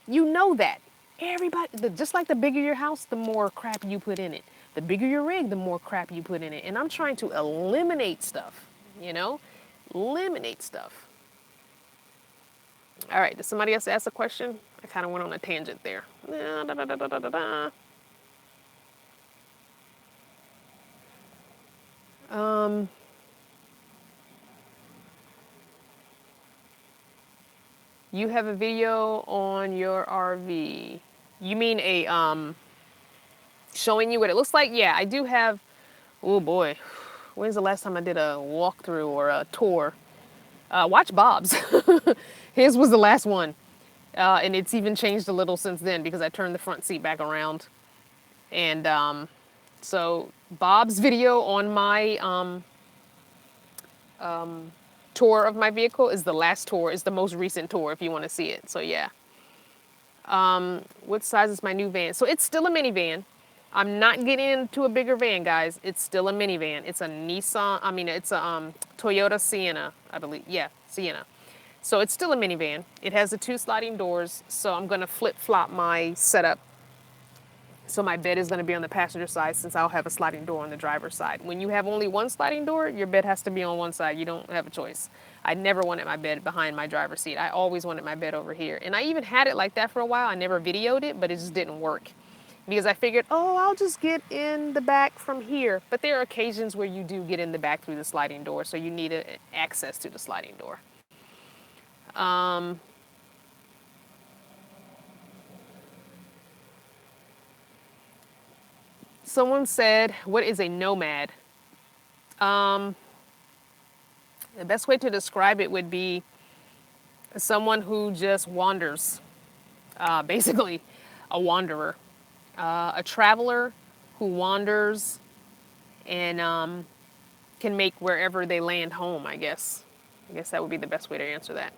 You know that. Everybody, just like the bigger your house, the more crap you put in it. The bigger your rig, the more crap you put in it. And I'm trying to eliminate stuff, Eliminate stuff. All right, did somebody else ask a question? I kind of went on a tangent there. You have a video on your RV. You mean a showing you what it looks like? Yeah, I do have. Oh boy, when's the last time I did a walkthrough or a tour? Watch Bob's. His was the last one, and it's even changed a little since then because I turned the front seat back around, and so Bob's video on my tour of my vehicle is the last tour, is the most recent tour if you want to see it. So yeah. What size is my new van? So it's still a minivan. I'm not getting into a bigger van, guys. It's still a minivan. It's a it's a Toyota Sienna, I believe. Yeah, Sienna. So it's still a minivan. It has the 2 sliding doors. So I'm going to flip-flop my setup. So my bed is going to be on the passenger side since I'll have a sliding door on the driver's side. When you have only one sliding door, your bed has to be on one side. You don't have a choice. I never wanted my bed behind my driver's seat. I always wanted my bed over here. And I even had it like that for a while. I never videoed it, but it just didn't work. because I figured, oh, I'll just get in the back from here. But there are occasions where you do get in the back through the sliding door, so you need access to the sliding door. Someone said, what is a nomad? The best way to describe it would be someone who just wanders, basically, a wanderer, a traveler who wanders and can make wherever they land home, I guess. I guess that would be the best way to answer that.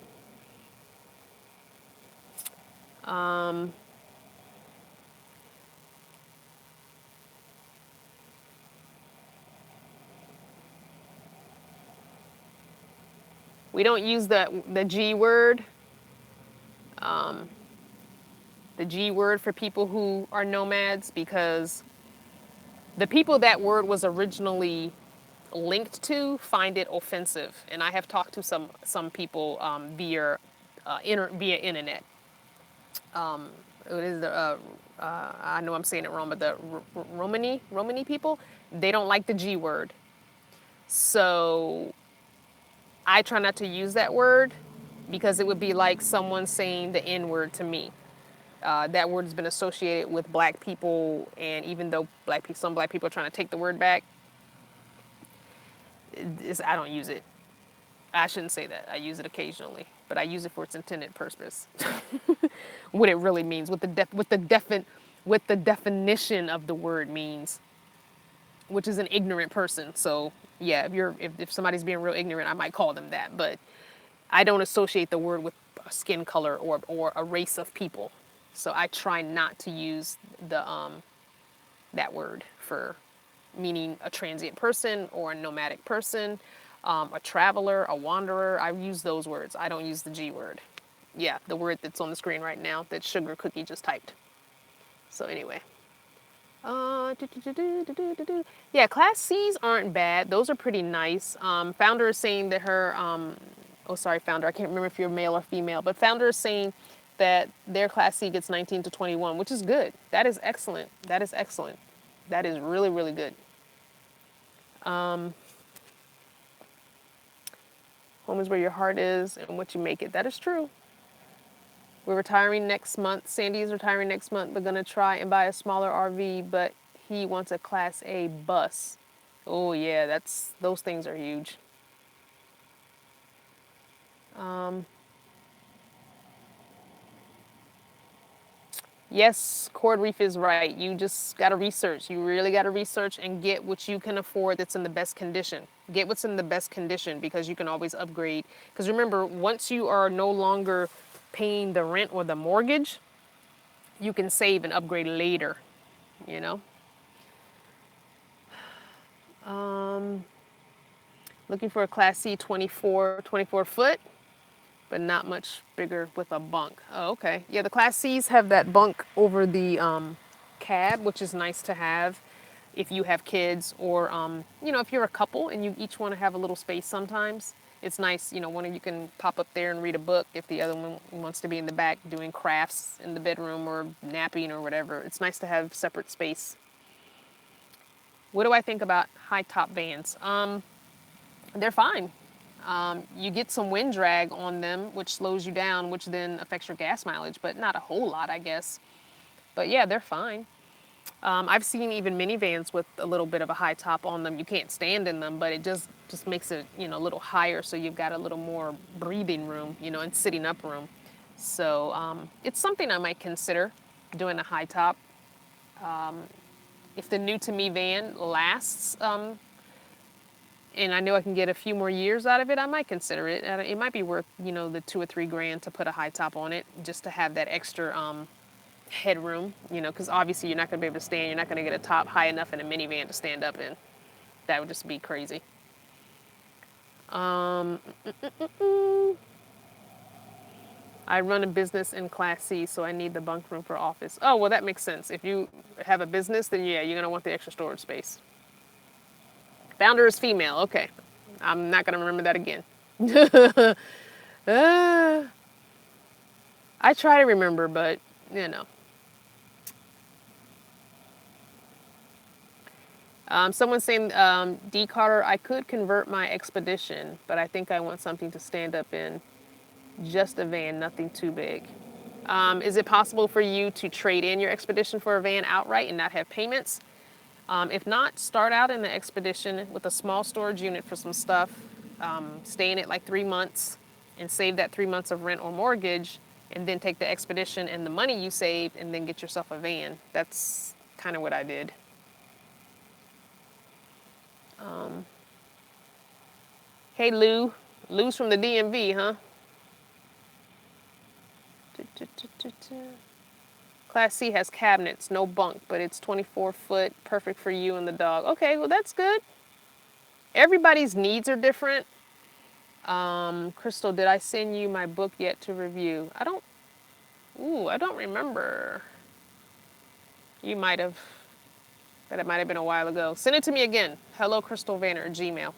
We don't use the G word, the G word for people who are nomads, because the people that word was originally linked to find it offensive, and I have talked to some people via internet. It is the I know I'm saying it wrong, but the Romani people, they don't like the G word, so I try not to use that word because it would be like someone saying the N word to me. That word has been associated with black people, and even though some black people are trying to take the word back, I don't use it. I shouldn't say that. I use it occasionally, but I use it for its intended purpose. What it really means, what the definition of the word means, which is an ignorant person. So yeah, if somebody's being real ignorant, I might call them that, but I don't associate the word with a skin color or a race of people. So I try not to use that word for meaning a transient person or a nomadic person, a traveler, a wanderer. I use those words. I don't use the G word. Yeah, the word that's on the screen right now that Sugar Cookie just typed. So anyway. Yeah, Class C's aren't bad. Those are pretty nice. Founder is saying that oh, sorry, Founder. I can't remember if you're male or female, but Founder is saying that their Class C gets 19 to 21, which is good. That is excellent. That is excellent. That is really, really good. Home is where your heart is and what you make it. That is true. We're retiring next month. Sandy is retiring next month. We're going to try and buy a smaller RV, but he wants a Class A bus. Oh, yeah, those things are huge. Yes, Cord Reef is right. You just got to research. You really got to research and get what you can afford that's in the best condition. Get what's in the best condition because you can always upgrade. Because remember, once you are no longer paying the rent or the mortgage, you can save and upgrade later, you know? Looking for a Class C 24 foot, but not much bigger with a bunk. Oh, okay. Yeah, the Class C's have that bunk over the cab, which is nice to have if you have kids or, if you're a couple and you each want to have a little space sometimes. It's nice, one of you can pop up there and read a book if the other one wants to be in the back doing crafts in the bedroom or napping or whatever. It's nice to have separate space. What do I think about high top vans? They're fine. You get some wind drag on them, which slows you down, which then affects your gas mileage, but not a whole lot, I guess. But yeah, they're fine. I've seen even minivans with a little bit of a high top on them. You can't stand in them, but it just makes it, a little higher, so you've got a little more breathing room, and sitting up room. So it's something I might consider doing a high top. If the new to me van lasts, and I know I can get a few more years out of it, I might consider it. It might be worth, the $2,000 or $3,000 to put a high top on it, just to have that extra headroom, because obviously you're not going to be able to stand. You're not going to get a top high enough in a minivan to stand up in. That would just be crazy. I run a business in Class C, so I need the bunk room for office. Oh, well, that makes sense. If you have a business, then yeah, you're going to want the extra storage space. Founder is female. Okay. I'm not going to remember that again. I try to remember, but, Someone's saying, D. Carter, I could convert my Expedition, but I think I want something to stand up in. Just a van, nothing too big. Is it possible for you to trade in your Expedition for a van outright and not have payments? If not, start out in the Expedition with a small storage unit for some stuff, stay in it like 3 months, and save that 3 months of rent or mortgage, and then take the Expedition and the money you saved and then get yourself a van. That's kind of what I did. Hey Lou. Lou's from the DMV, huh? Class C has cabinets, no bunk, but it's 24 foot, perfect for you and the dog. Okay, well that's good. Everybody's needs are different. Crystal, did I send you my book yet to review? I don't remember. You might have, but it might have been a while ago. Send it to me again. Hello, Crystal Vanner, Gmail.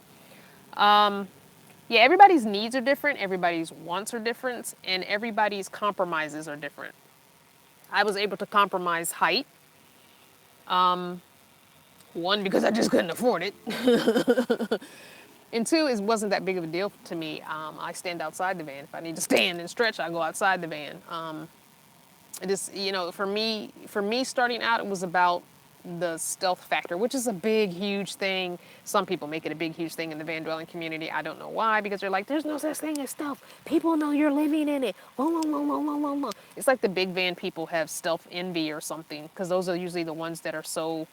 Yeah, everybody's needs are different, everybody's wants are different, and everybody's compromises are different. I was able to compromise height. One, because I just couldn't afford it. And two, it wasn't that big of a deal to me. I stand outside the van. If I need to stand and stretch, I go outside the van. It is, for me starting out, it was about the stealth factor, which is a big, huge thing. Some people make it a big, huge thing in the van dwelling community. I don't know why, because they're like, there's no such thing as stealth. People know you're living in it. It's like the big van people have stealth envy or something, because those are usually the ones that are so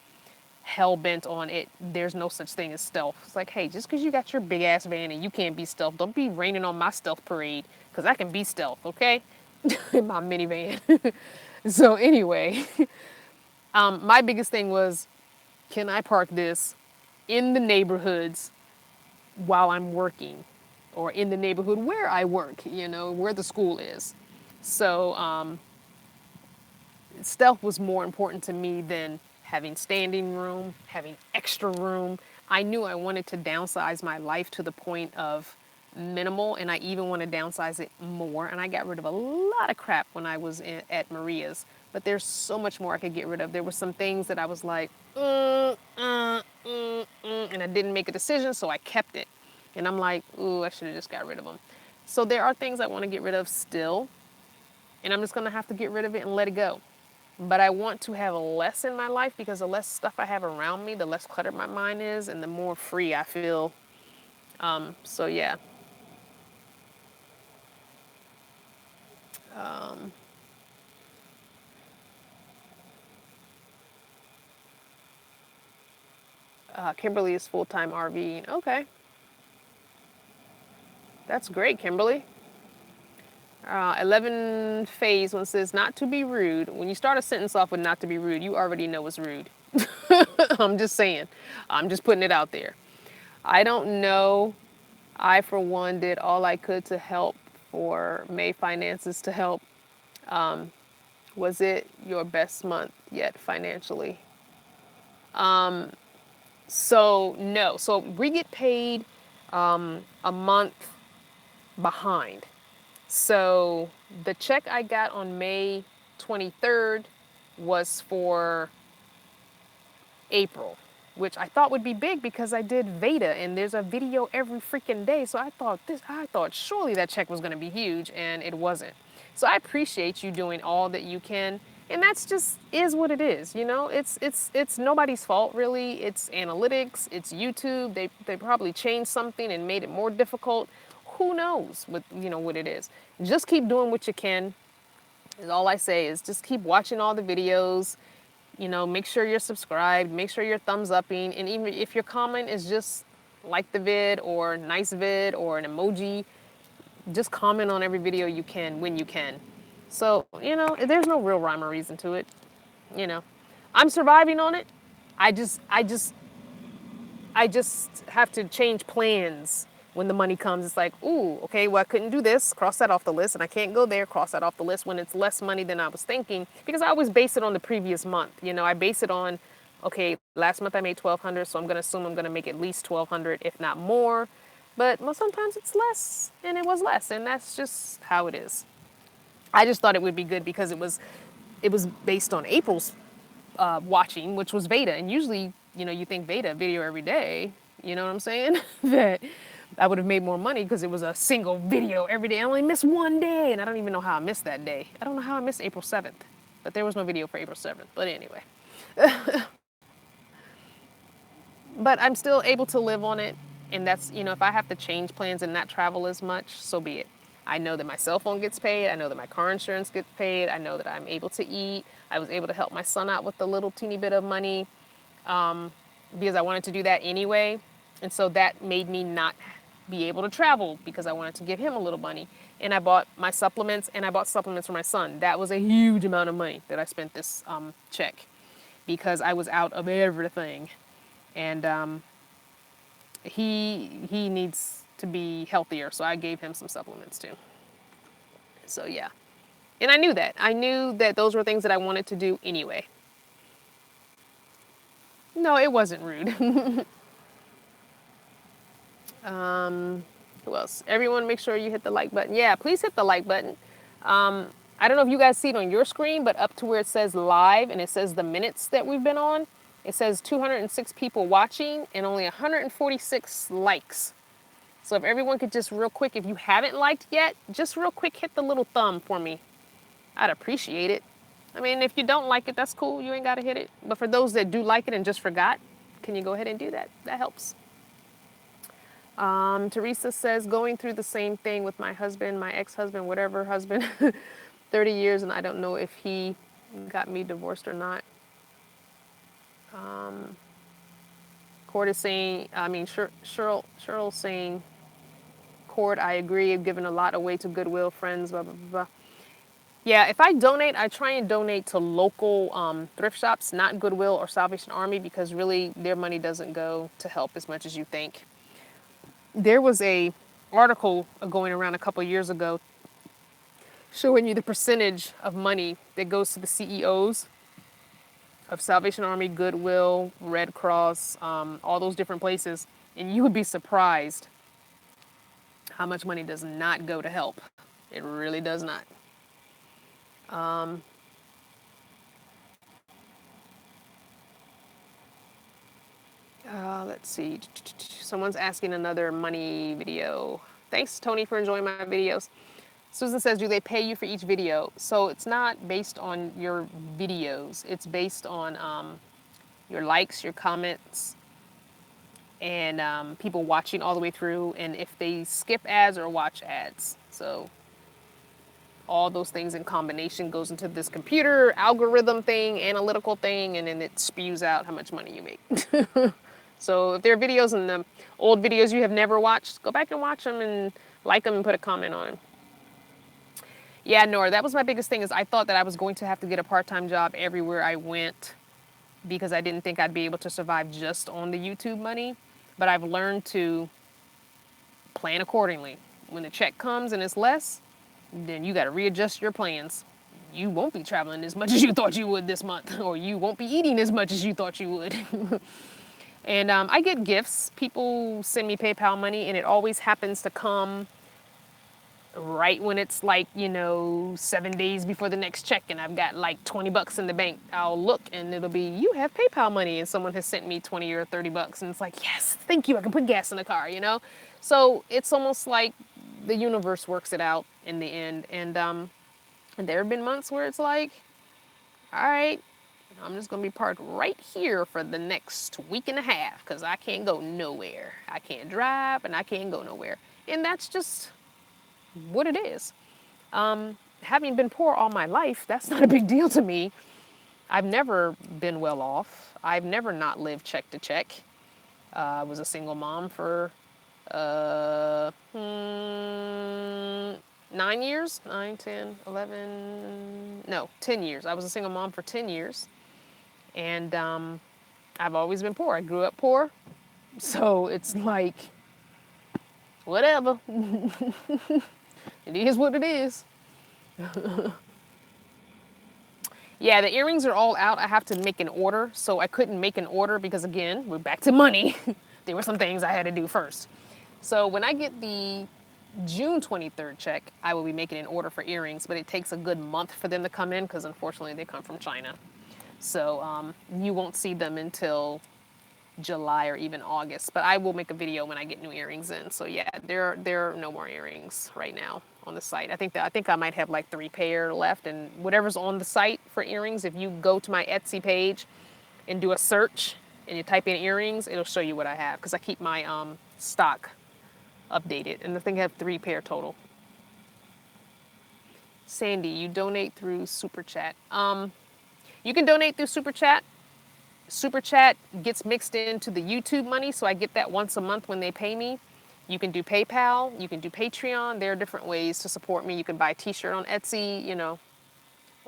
hell-bent on it. There's no such thing as stealth. It's like, hey, just because you got your big-ass van and you can't be stealth, don't be raining on my stealth parade, because I can be stealth, okay? In my minivan. So anyway, my biggest thing was, can I park this in the neighborhoods while I'm working, or in the neighborhood where I work, where the school is. So stealth was more important to me than having standing room, having extra room. I knew I wanted to downsize my life to the point of minimal, and I even want to downsize it more. And I got rid of a lot of crap when I was at Maria's, but there's so much more I could get rid of. There were some things that I was like, and I didn't make a decision, so I kept it. And I'm like, ooh, I should have just got rid of them. So there are things I want to get rid of still, and I'm just going to have to get rid of it and let it go. But I want to have less in my life, because the less stuff I have around me, the less cluttered my mind is, and the more free I feel. So yeah. Kimberly is full-time RVing. Okay. That's great, Kimberly. 11 phase one says, not to be rude. When you start a sentence off with not to be rude, you already know it's rude. I'm just saying. I'm just putting it out there. I don't know. I, for one, did all I could to help for May finances to help. Was it your best month yet financially? So no. So we get paid a month behind. So the check I got on May 23rd was for April, which I thought would be big because I did Veda and there's a video every freaking day. So I thought surely that check was going to be huge, and it wasn't. So I appreciate you doing all that you can. And that's just is what it is, It's nobody's fault really. It's analytics, it's YouTube. They probably changed something and made it more difficult. Who knows what it is. Just keep doing what you can. Is all I say is just keep watching all the videos. Make sure you're subscribed, make sure you're thumbs upping, and even if your comment is just like the vid or nice vid or an emoji, just comment on every video you can when you can. So, there's no real rhyme or reason to it. I'm surviving on it. I just have to change plans when the money comes. It's like, ooh, okay, well, I couldn't do this, cross that off the list, and I can't go there, cross that off the list when it's less money than I was thinking, because I always base it on the previous month. I base it on, okay, last month I made $1,200, so I'm going to assume I'm going to make at least $1,200, if not more. But sometimes it's less, and it was less, and that's just how it is. I just thought it would be good because it was based on April's watching, which was Veda, and usually you think Veda video every day, you know what I'm saying? That I would have made more money because it was a single video every day. I only missed one day, and I don't even know how I missed that day. I don't know how I missed April 7th, but there was no video for April 7th. But anyway, but I'm still able to live on it. And that's, if I have to change plans and not travel as much, so be it. I know that my cell phone gets paid. I know that my car insurance gets paid. I know that I'm able to eat. I was able to help my son out with a little teeny bit of money because I wanted to do that anyway. And so that made me not be able to travel because I wanted to give him a little money. And I bought my supplements and I bought supplements for my son. That was a huge amount of money that I spent this check because I was out of everything. And he needs to be healthier, so I gave him some supplements too. So yeah. And I knew that. I knew that those were things that I wanted to do anyway. No, it wasn't rude. Who else? Everyone make sure you hit the like button. Yeah, please hit the like button. I don't know if you guys see it on your screen, but up to where it says live and it says the minutes that we've been on, it says 206 people watching and only 146 likes. So if everyone could just real quick, if you haven't liked yet, just real quick hit the little thumb for me. I'd appreciate it. I mean, if you don't like it, that's cool. You ain't got to hit it. But for those that do like it and just forgot, can you go ahead and do that? That helps. Teresa says, going through the same thing with my husband, my ex-husband, whatever husband, 30 years, and I don't know if he got me divorced or not. Cord is saying, Cheryl's saying, Cord, I agree, I've given a lot away to Goodwill, friends, blah, blah, blah. Yeah, if I donate, I try and donate to local thrift shops, not Goodwill or Salvation Army, because really their money doesn't go to help as much as you think. There was a article going around a couple years ago showing you the percentage of money that goes to the CEOs of Salvation Army, Goodwill, Red Cross, all those different places, and you would be surprised how much money does not go to help. It really does not. Let's see. Someone's asking another money video. Thanks, Tony, for enjoying my videos. Susan says, do they pay you for each video? So it's not based on your videos. It's based on your likes, your comments, and people watching all the way through, and if they skip ads or watch ads. So all those things in combination goes into this computer algorithm thing, analytical thing, and then it spews out how much money you make. So if there are videos in the old videos you have never watched, go back and watch them and like them and put a comment on them. Yeah, Nora, that was my biggest thing is I thought that I was going to have to get a part-time job everywhere I went because I didn't think I'd be able to survive just on the YouTube money. But I've learned to plan accordingly. When the check comes and it's less, then you got to readjust your plans. You won't be traveling as much as you thought you would this month, or you won't be eating as much as you thought you would. And I get gifts. People send me PayPal money, and it always happens to come right when it's like, 7 days before the next check, and I've got like $20 in the bank. I'll look, and it'll be, you have PayPal money, and someone has sent me 20 or $30, and it's like, yes, thank you, I can put gas in the car, So it's almost like the universe works it out in the end. And there have been months where it's like, all right, I'm just going to be parked right here for the next week and a half because I can't go nowhere. I can't drive and I can't go nowhere. And that's just what it is. Having been poor all my life, that's not a big deal to me. I've never been well off. I've never not lived check to check. I was a single mom for 9 years, 9, 10, 11, no, 10 years. I was a single mom for 10 years. And I've always been poor. I grew up poor. So it's like, whatever. It is what it is. Yeah, the earrings are all out. I have to make an order. So I couldn't make an order because, again, we're back to money. There were some things I had to do first. So when I get the June 23rd check, I will be making an order for earrings, but it takes a good month for them to come in because unfortunately they come from China. So you won't see them until July or even August. But I will make a video when I get new earrings in. So yeah, there are no more earrings right now on the site. I think I might have like 3 pair left, and whatever's on the site for earrings, if you go to my Etsy page and do a search and you type in earrings, it'll show you what I have because I keep my stock updated, and I think I have 3 pair total. Sandy, you donate through Super Chat. You can donate through Super Chat. Super Chat gets mixed into the YouTube money, so I get that once a month when they pay me. You can do PayPal, you can do Patreon. There are different ways to support me. You can buy a t-shirt on Etsy,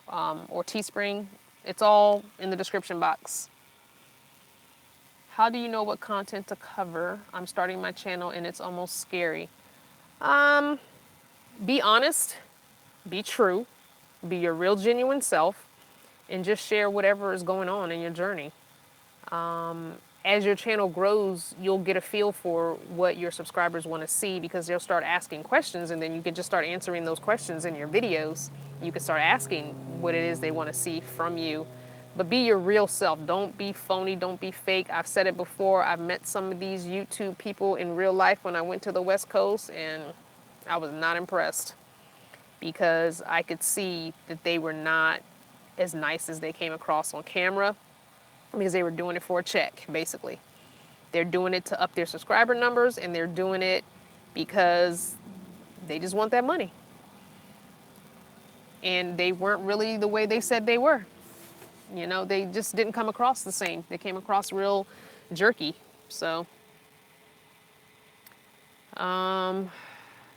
or Teespring. It's all in the description box. How do you know what content to cover? I'm starting my channel and it's almost scary. Be honest, be true, be your real genuine self, and just share whatever is going on in your journey. As your channel grows, you'll get a feel for what your subscribers want to see because they'll start asking questions, and then you can just start answering those questions in your videos. You can start asking what it is they want to see from you. But be your real self. Don't be phony. Don't be fake. I've said it before. I've met some of these YouTube people in real life when I went to the West Coast, and I was not impressed because I could see that they were not as nice as they came across on camera because they were doing it for a check, basically. They're doing it to up their subscriber numbers, and they're doing it because they just want that money. And they weren't really the way they said they were. They just didn't come across the same. They came across real jerky. So,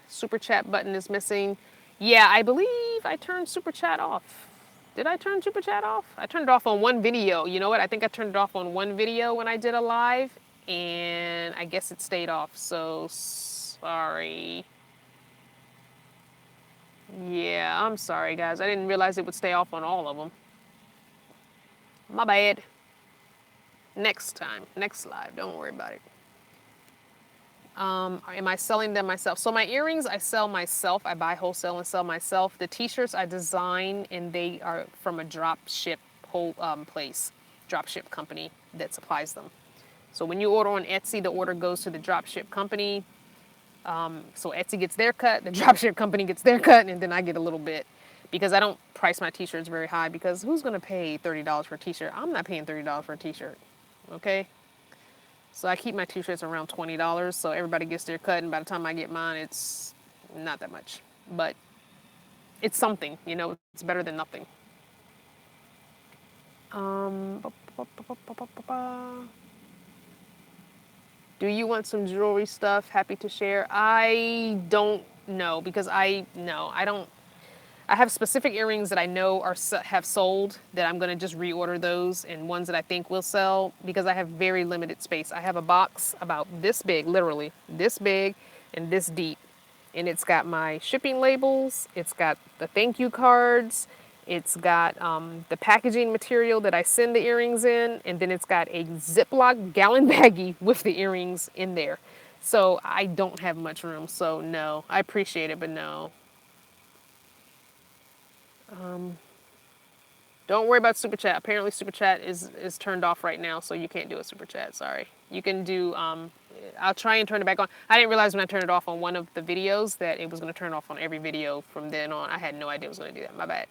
Super Chat button is missing. Yeah, I believe I turned Super Chat off. Did I turn Super Chat off? I turned it off on one video. You know what? I think I turned it off on one video when I did a live, and I guess it stayed off. So, sorry. Yeah, I'm sorry, guys. I didn't realize it would stay off on all of them. My bad. Next time, next live, don't worry about it. Am I selling them myself? So my earrings, I sell myself. I buy wholesale and sell myself. The t-shirts I design, and they are from a drop ship drop ship company that supplies them. So when you order on Etsy, the order goes to the drop ship company. So Etsy gets their cut, the drop ship company gets their cut, and then I get a little bit. Because I don't price my t-shirts very high, because who's going to pay $30 for a t-shirt? I'm not paying $30 for a t-shirt, okay? So I keep my t-shirts around $20, so everybody gets their cut, and by the time I get mine, it's not that much. But it's something, it's better than nothing. Do you want some jewelry stuff? Happy to share. I don't know, because I don't. I have specific earrings that I know have sold that I'm going to just reorder those, and ones that I think will sell because I have very limited space. I have a box about this big, literally this big and this deep, and it's got my shipping labels, it's got the thank you cards, it's got the packaging material that I send the earrings in, and then it's got a Ziploc gallon baggie with the earrings in there. So I don't have much room, so no. I appreciate it, but no. Don't worry about Super Chat. Apparently Super Chat is turned off right now, so you can't do a Super Chat. Sorry. You can do, I'll try and turn it back on. I didn't realize when I turned it off on one of the videos that it was going to turn off on every video from then on. I had no idea it was going to do that. My bad.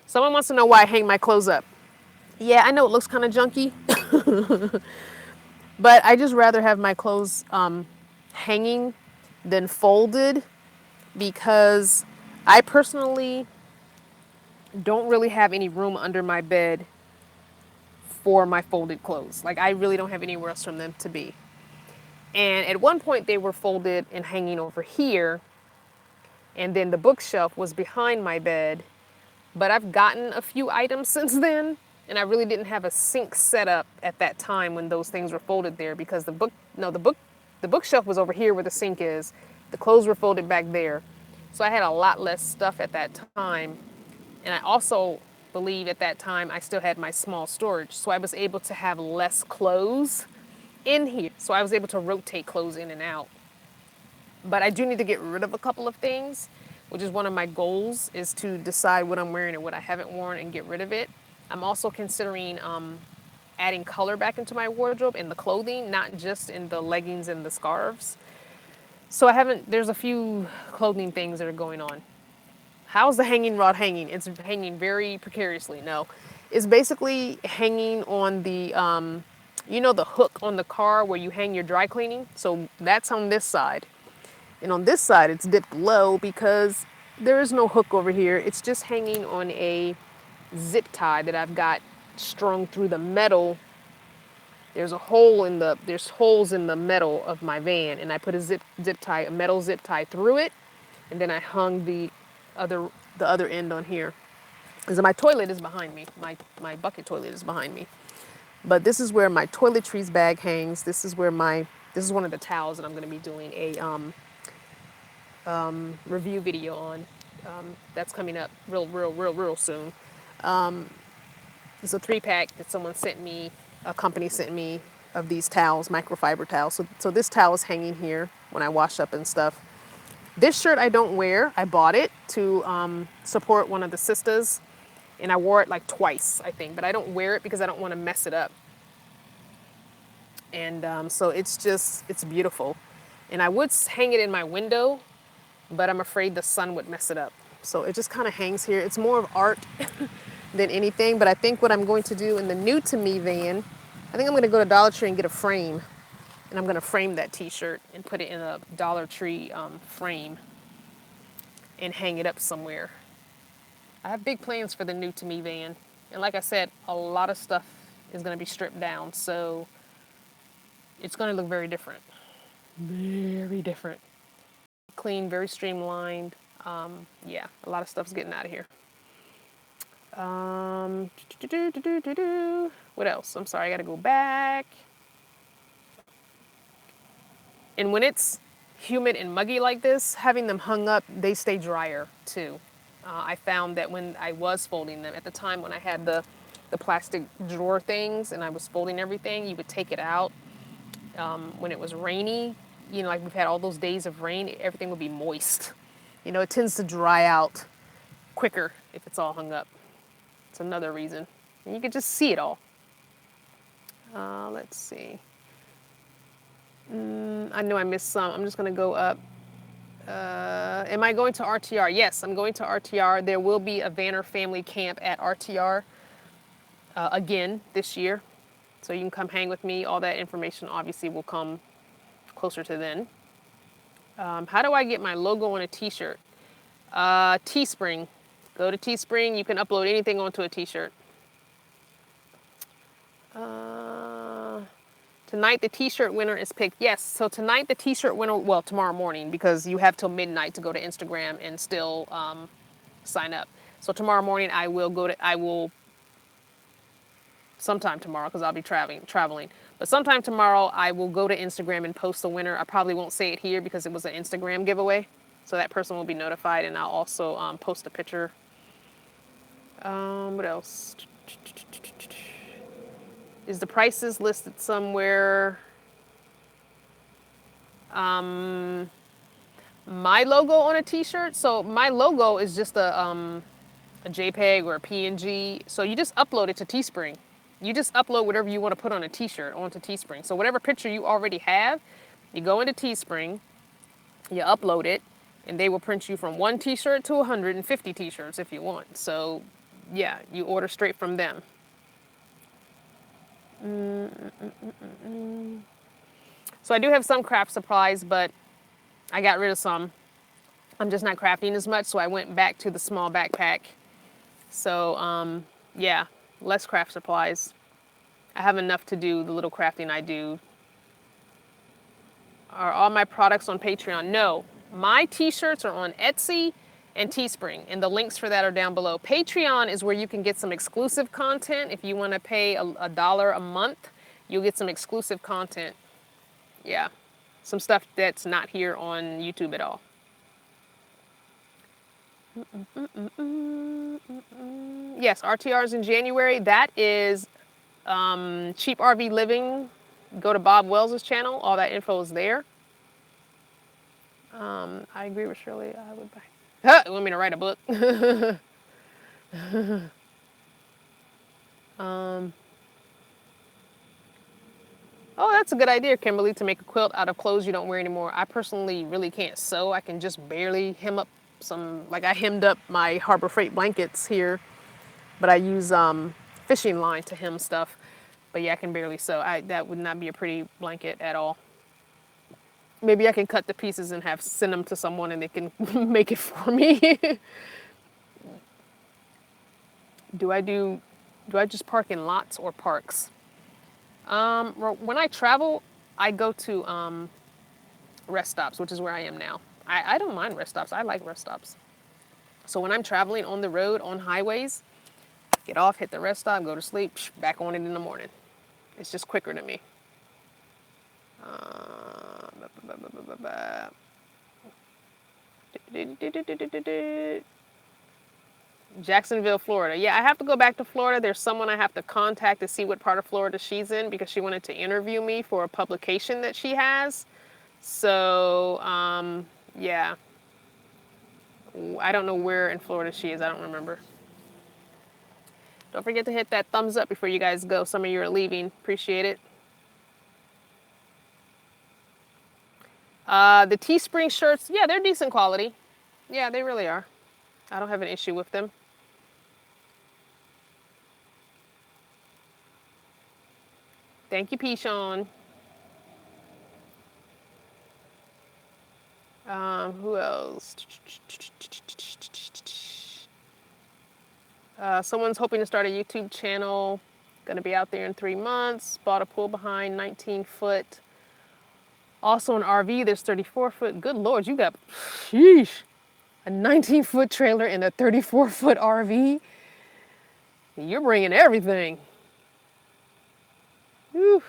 Someone wants to know why I hang my clothes up. Yeah, I know it looks kind of junky, but I just rather have my clothes hanging than folded, because I personally don't really have any room under my bed for my folded clothes. Like, I really don't have anywhere else for them to be. And at one point they were folded and hanging over here, and then the bookshelf was behind my bed. But I've gotten a few items since then, and I really didn't have a sink set up at that time when those things were folded there, because the bookshelf was over here where the sink is. The clothes were folded back there. So I had a lot less stuff at that time. And I also believe at that time I still had my small storage. So I was able to have less clothes in here. So I was able to rotate clothes in and out. But I do need to get rid of a couple of things, which is one of my goals, is to decide what I'm wearing and what I haven't worn and get rid of it. I'm also considering adding color back into my wardrobe in the clothing, not just in the leggings and the scarves. So there's a few clothing things that are going on. How's the hanging rod hanging? It's hanging very precariously. No, it's basically hanging on the, the hook on the car where you hang your dry cleaning. So that's on this side. And on this side, it's dipped low because there is no hook over here. It's just hanging on a zip tie that I've got strung through the metal. There's holes in the metal of my van, and I put a metal zip tie through it, and then I hung other the other end on here. Because my toilet is behind me. My bucket toilet is behind me. But this is where my toiletries bag hangs. This is one of the towels that I'm going to be doing a review video on. That's coming up real soon. It's a 3-pack that a company sent me of these towels, microfiber towels. So this towel is hanging here when I wash up and stuff. This shirt I don't wear. I bought it to support one of the sisters, and I wore it like twice, I think, but I don't wear it because I don't want to mess it up. And so it's beautiful. And I would hang it in my window, but I'm afraid the sun would mess it up. So it just kind of hangs here. It's more of art than anything, but I think what I'm going to do in the new to me van, I think I'm going to go to Dollar Tree and get a frame. And I'm going to frame that t-shirt and put it in a Dollar Tree frame and hang it up somewhere. I have big plans for the new to me van. And like I said, a lot of stuff is going to be stripped down. So it's going to look very different. Very different. Clean, very streamlined. Yeah, a lot of stuff's getting out of here. What else? I'm sorry, I got to go back. And when it's humid and muggy like this, having them hung up, they stay drier too. I found that when I was folding them, at the time when I had the plastic drawer things and I was folding everything, you would take it out. When it was rainy, like we've had all those days of rain, everything would be moist. It tends to dry out quicker if it's all hung up. It's another reason. And you can just see it all. Let's see. I know I missed some. I'm just going to go up. Am I going to RTR? Yes, I'm going to RTR. There will be a Vanner family camp at RTR again this year. So you can come hang with me. All that information obviously will come closer to then. How do I get my logo on a t-shirt? Teespring. Go to Teespring. You can upload anything onto a t-shirt. Tonight the t-shirt winner is picked. Yes, so tonight the t-shirt winner, well, tomorrow morning, because you have till midnight to go to Instagram and still sign up. So tomorrow morning I will sometime tomorrow, because I'll be traveling. But sometime tomorrow I will go to Instagram and post the winner. I probably won't say it here because it was an Instagram giveaway. So that person will be notified, and I'll also post a picture. What else? Is the prices listed somewhere? My logo on a t-shirt? So my logo is just a JPEG or a PNG. So you just upload it to Teespring. You just upload whatever you want to put on a t-shirt onto Teespring. So whatever picture you already have, you go into Teespring, you upload it, and they will print you from 1 t-shirt to 150 t-shirts if you want. So yeah, you order straight from them. So I do have some craft supplies, but I got rid of some. I'm just not crafting as much, so I went back to the small backpack. So yeah, less craft supplies. I have enough to do the little crafting I do. Are all my products on Patreon? No, my t-shirts are on Etsy and Teespring, and the links for that are down below. Patreon is where you can get some exclusive content. If you want to pay $1 a month, you'll get some exclusive content. Yeah, some stuff that's not here on YouTube at all. Yes, RTR's in January. That is Cheap RV Living. Go to Bob Wells' channel. All that info is there. I agree with Shirley. I would buy. Huh, you want me to write a book? um, oh, that's a good idea, Kimberly, to make a quilt out of clothes you don't wear anymore. I personally really can't sew. I can just barely hem up some, like I hemmed up my Harbor Freight blankets here, but I use fishing line to hem stuff. But yeah, I can barely sew. That would not be a pretty blanket at all. Maybe I can cut the pieces and send them to someone and they can make it for me. do I do do I just park in lots or parks? Well, when I travel, I go to rest stops, which is where I am now. I don't mind rest stops. I like rest stops. So when I'm traveling on the road, on highways, get off, hit the rest stop, go to sleep, back on it in the morning. It's just quicker to me. Jacksonville, Florida. Yeah, I have to go back to Florida. There's someone I have to contact to see what part of Florida she's in because she wanted to interview me for a publication that she has. So, yeah. I don't know where in Florida she is. I don't remember. Don't forget to hit that thumbs up before you guys go. Some of you are leaving. Appreciate it. The Teespring shirts, yeah, they're decent quality. Yeah, they really are. I don't have an issue with them. Thank you, Pishon. Who else? Someone's hoping to start a YouTube channel. Going to be out there in 3 months. Bought a pool behind, 19 foot. Also an RV, there's 34 foot. Good Lord, you got, sheesh, a 19-foot trailer and a 34-foot RV. You're bringing everything. Whew.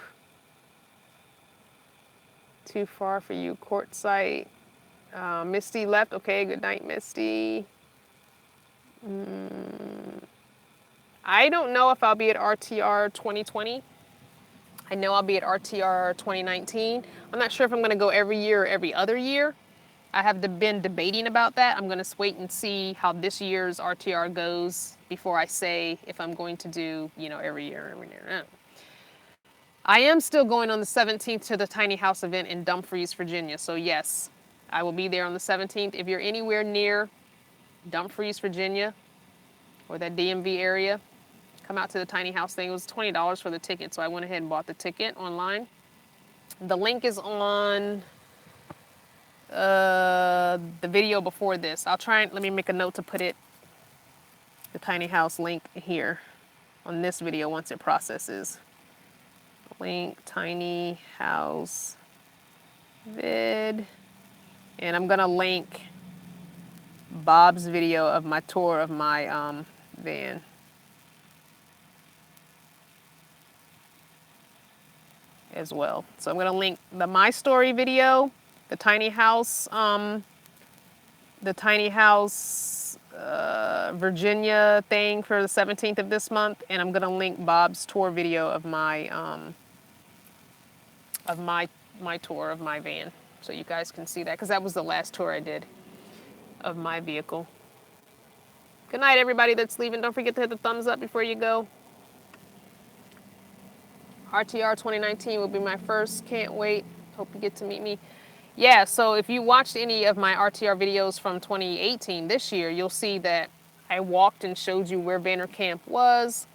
Too far for you, Quartzsite. Misty left. Okay, good night, Misty. I don't know if I'll be at RTR 2020. I know I'll be at RTR 2019. I'm not sure if I'm going to go every year or every other year. I have been debating about that. I'm going to wait and see how this year's RTR goes before I say if I'm going to do, every year. I am still going on the 17th to the Tiny House event in Dumfries, Virginia. So yes, I will be there on the 17th. If you're anywhere near Dumfries, Virginia, or that DMV area, come out to the Tiny House thing. It was $20 for the ticket, so I went ahead and bought the ticket online. The link is on the video before this. I'll try and let me make a note to put the Tiny House link here on this video once it processes. Link Tiny House vid, and I'm gonna link Bob's video of my tour of my van. As well. So I'm going to link the My Story video, the Tiny House Virginia thing for the 17th of this month, and I'm going to link Bob's tour video of my tour of my van, so you guys can see that because that was the last tour I did of my vehicle. Good night, everybody that's leaving. Don't forget to hit the thumbs up before you go. RTR 2019 will be my first. Can't wait. Hope you get to meet me. Yeah, so if you watched any of my RTR videos from 2018 this year, you'll see that I walked and showed you where Banner Camp was.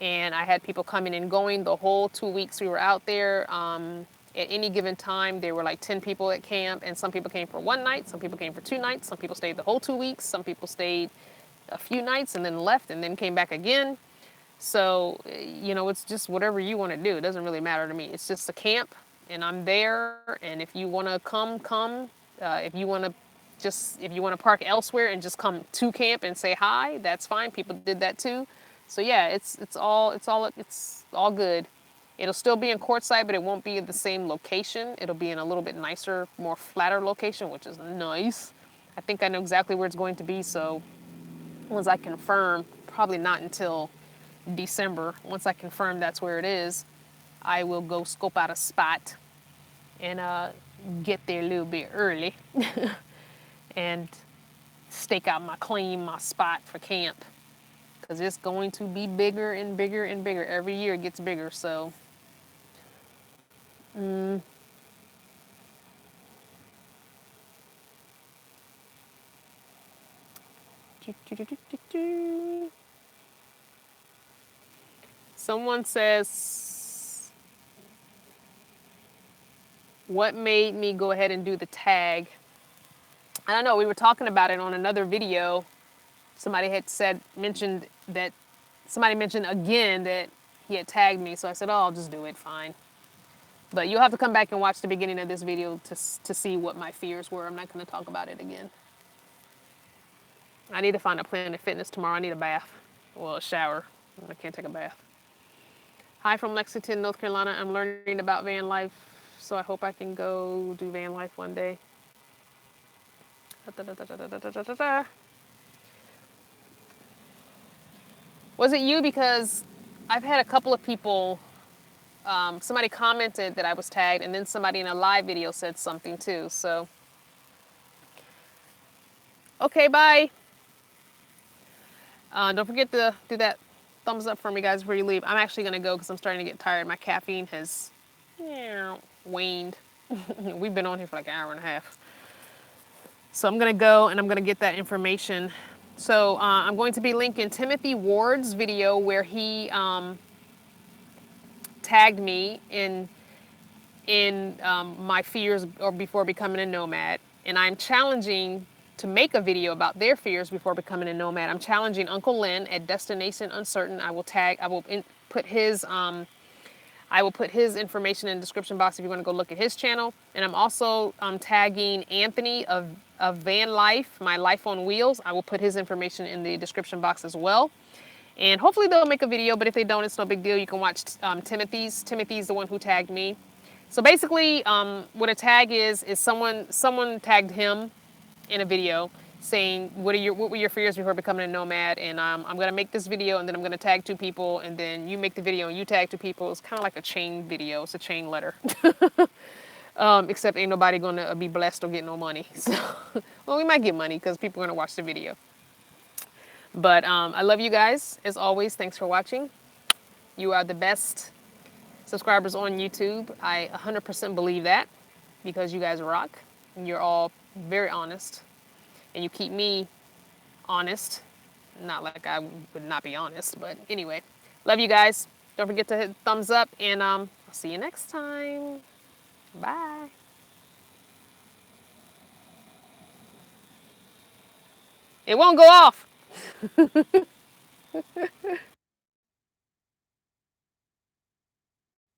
And I had people coming and going the whole 2 weeks we were out there. At any given time, there were like 10 people at camp. And some people came for 1 night. Some people came for 2 nights. Some people stayed the whole 2 weeks. Some people stayed a few nights and then left and then came back again. So, it's just whatever you want to do. It doesn't really matter to me. It's just a camp, and I'm there. And if you want to come. If you want to park elsewhere and just come to camp and say hi, that's fine. People did that too. So yeah, it's all good. It'll still be in Quartzsite, but it won't be at the same location. It'll be in a little bit nicer, more flatter location, which is nice. I think I know exactly where it's going to be. So once I confirm, probably not until December, once I confirm that's where it is, I will go scope out a spot and get there a little bit early and stake out my spot for camp, because it's going to be bigger and bigger and bigger. Every year it gets bigger. So, someone says, what made me go ahead and do the tag? I don't know. We were talking about it on another video. Somebody had mentioned that, somebody mentioned again that he had tagged me. So I said, oh, I'll just do it. Fine. But you'll have to come back and watch the beginning of this video to see what my fears were. I'm not going to talk about it again. I need to find a Planet Fitness tomorrow. I need a bath. Well, a shower. I can't take a bath. Hi from Lexington, North Carolina. I'm learning about van life, so I hope I can go do van life one day. Was it you? Because I've had a couple of people, somebody commented that I was tagged, and then somebody in a live video said something too. So, okay, bye. Don't forget to do that thumbs up for me, guys, before you leave. I'm actually going to go because I'm starting to get tired. My caffeine has waned. We've been on here for like an hour and a half. So I'm going to go and I'm going to get that information. So I'm going to be linking Timothy Ward's video where he tagged me in my fears or before becoming a nomad. And I'm challenging to make a video about their fears before becoming a nomad. I'm challenging Uncle Lynn at Destination Uncertain. I will put his information in the description box if you want to go look at his channel. And I'm also tagging Anthony of Van Life, My Life on Wheels. I will put his information in the description box as well. And hopefully they'll make a video, but if they don't, it's no big deal. You can watch Timothy's. Timothy's the one who tagged me. So basically, what a tag is someone tagged him in a video saying, what were your fears before becoming a nomad? And I'm going to make this video, and then I'm going to tag 2 people, and then you make the video and you tag 2 people. It's kind of like a chain video. It's a chain letter. Except ain't nobody going to be blessed or get no money. So, well, we might get money because people are going to watch the video. But I love you guys. As always, thanks for watching. You are the best subscribers on YouTube. I 100% believe that because you guys rock. And you're all very honest. And you keep me honest. Not like I would not be honest, but anyway. Love you guys. Don't forget to hit thumbs up, and I'll see you next time. Bye. It won't go off.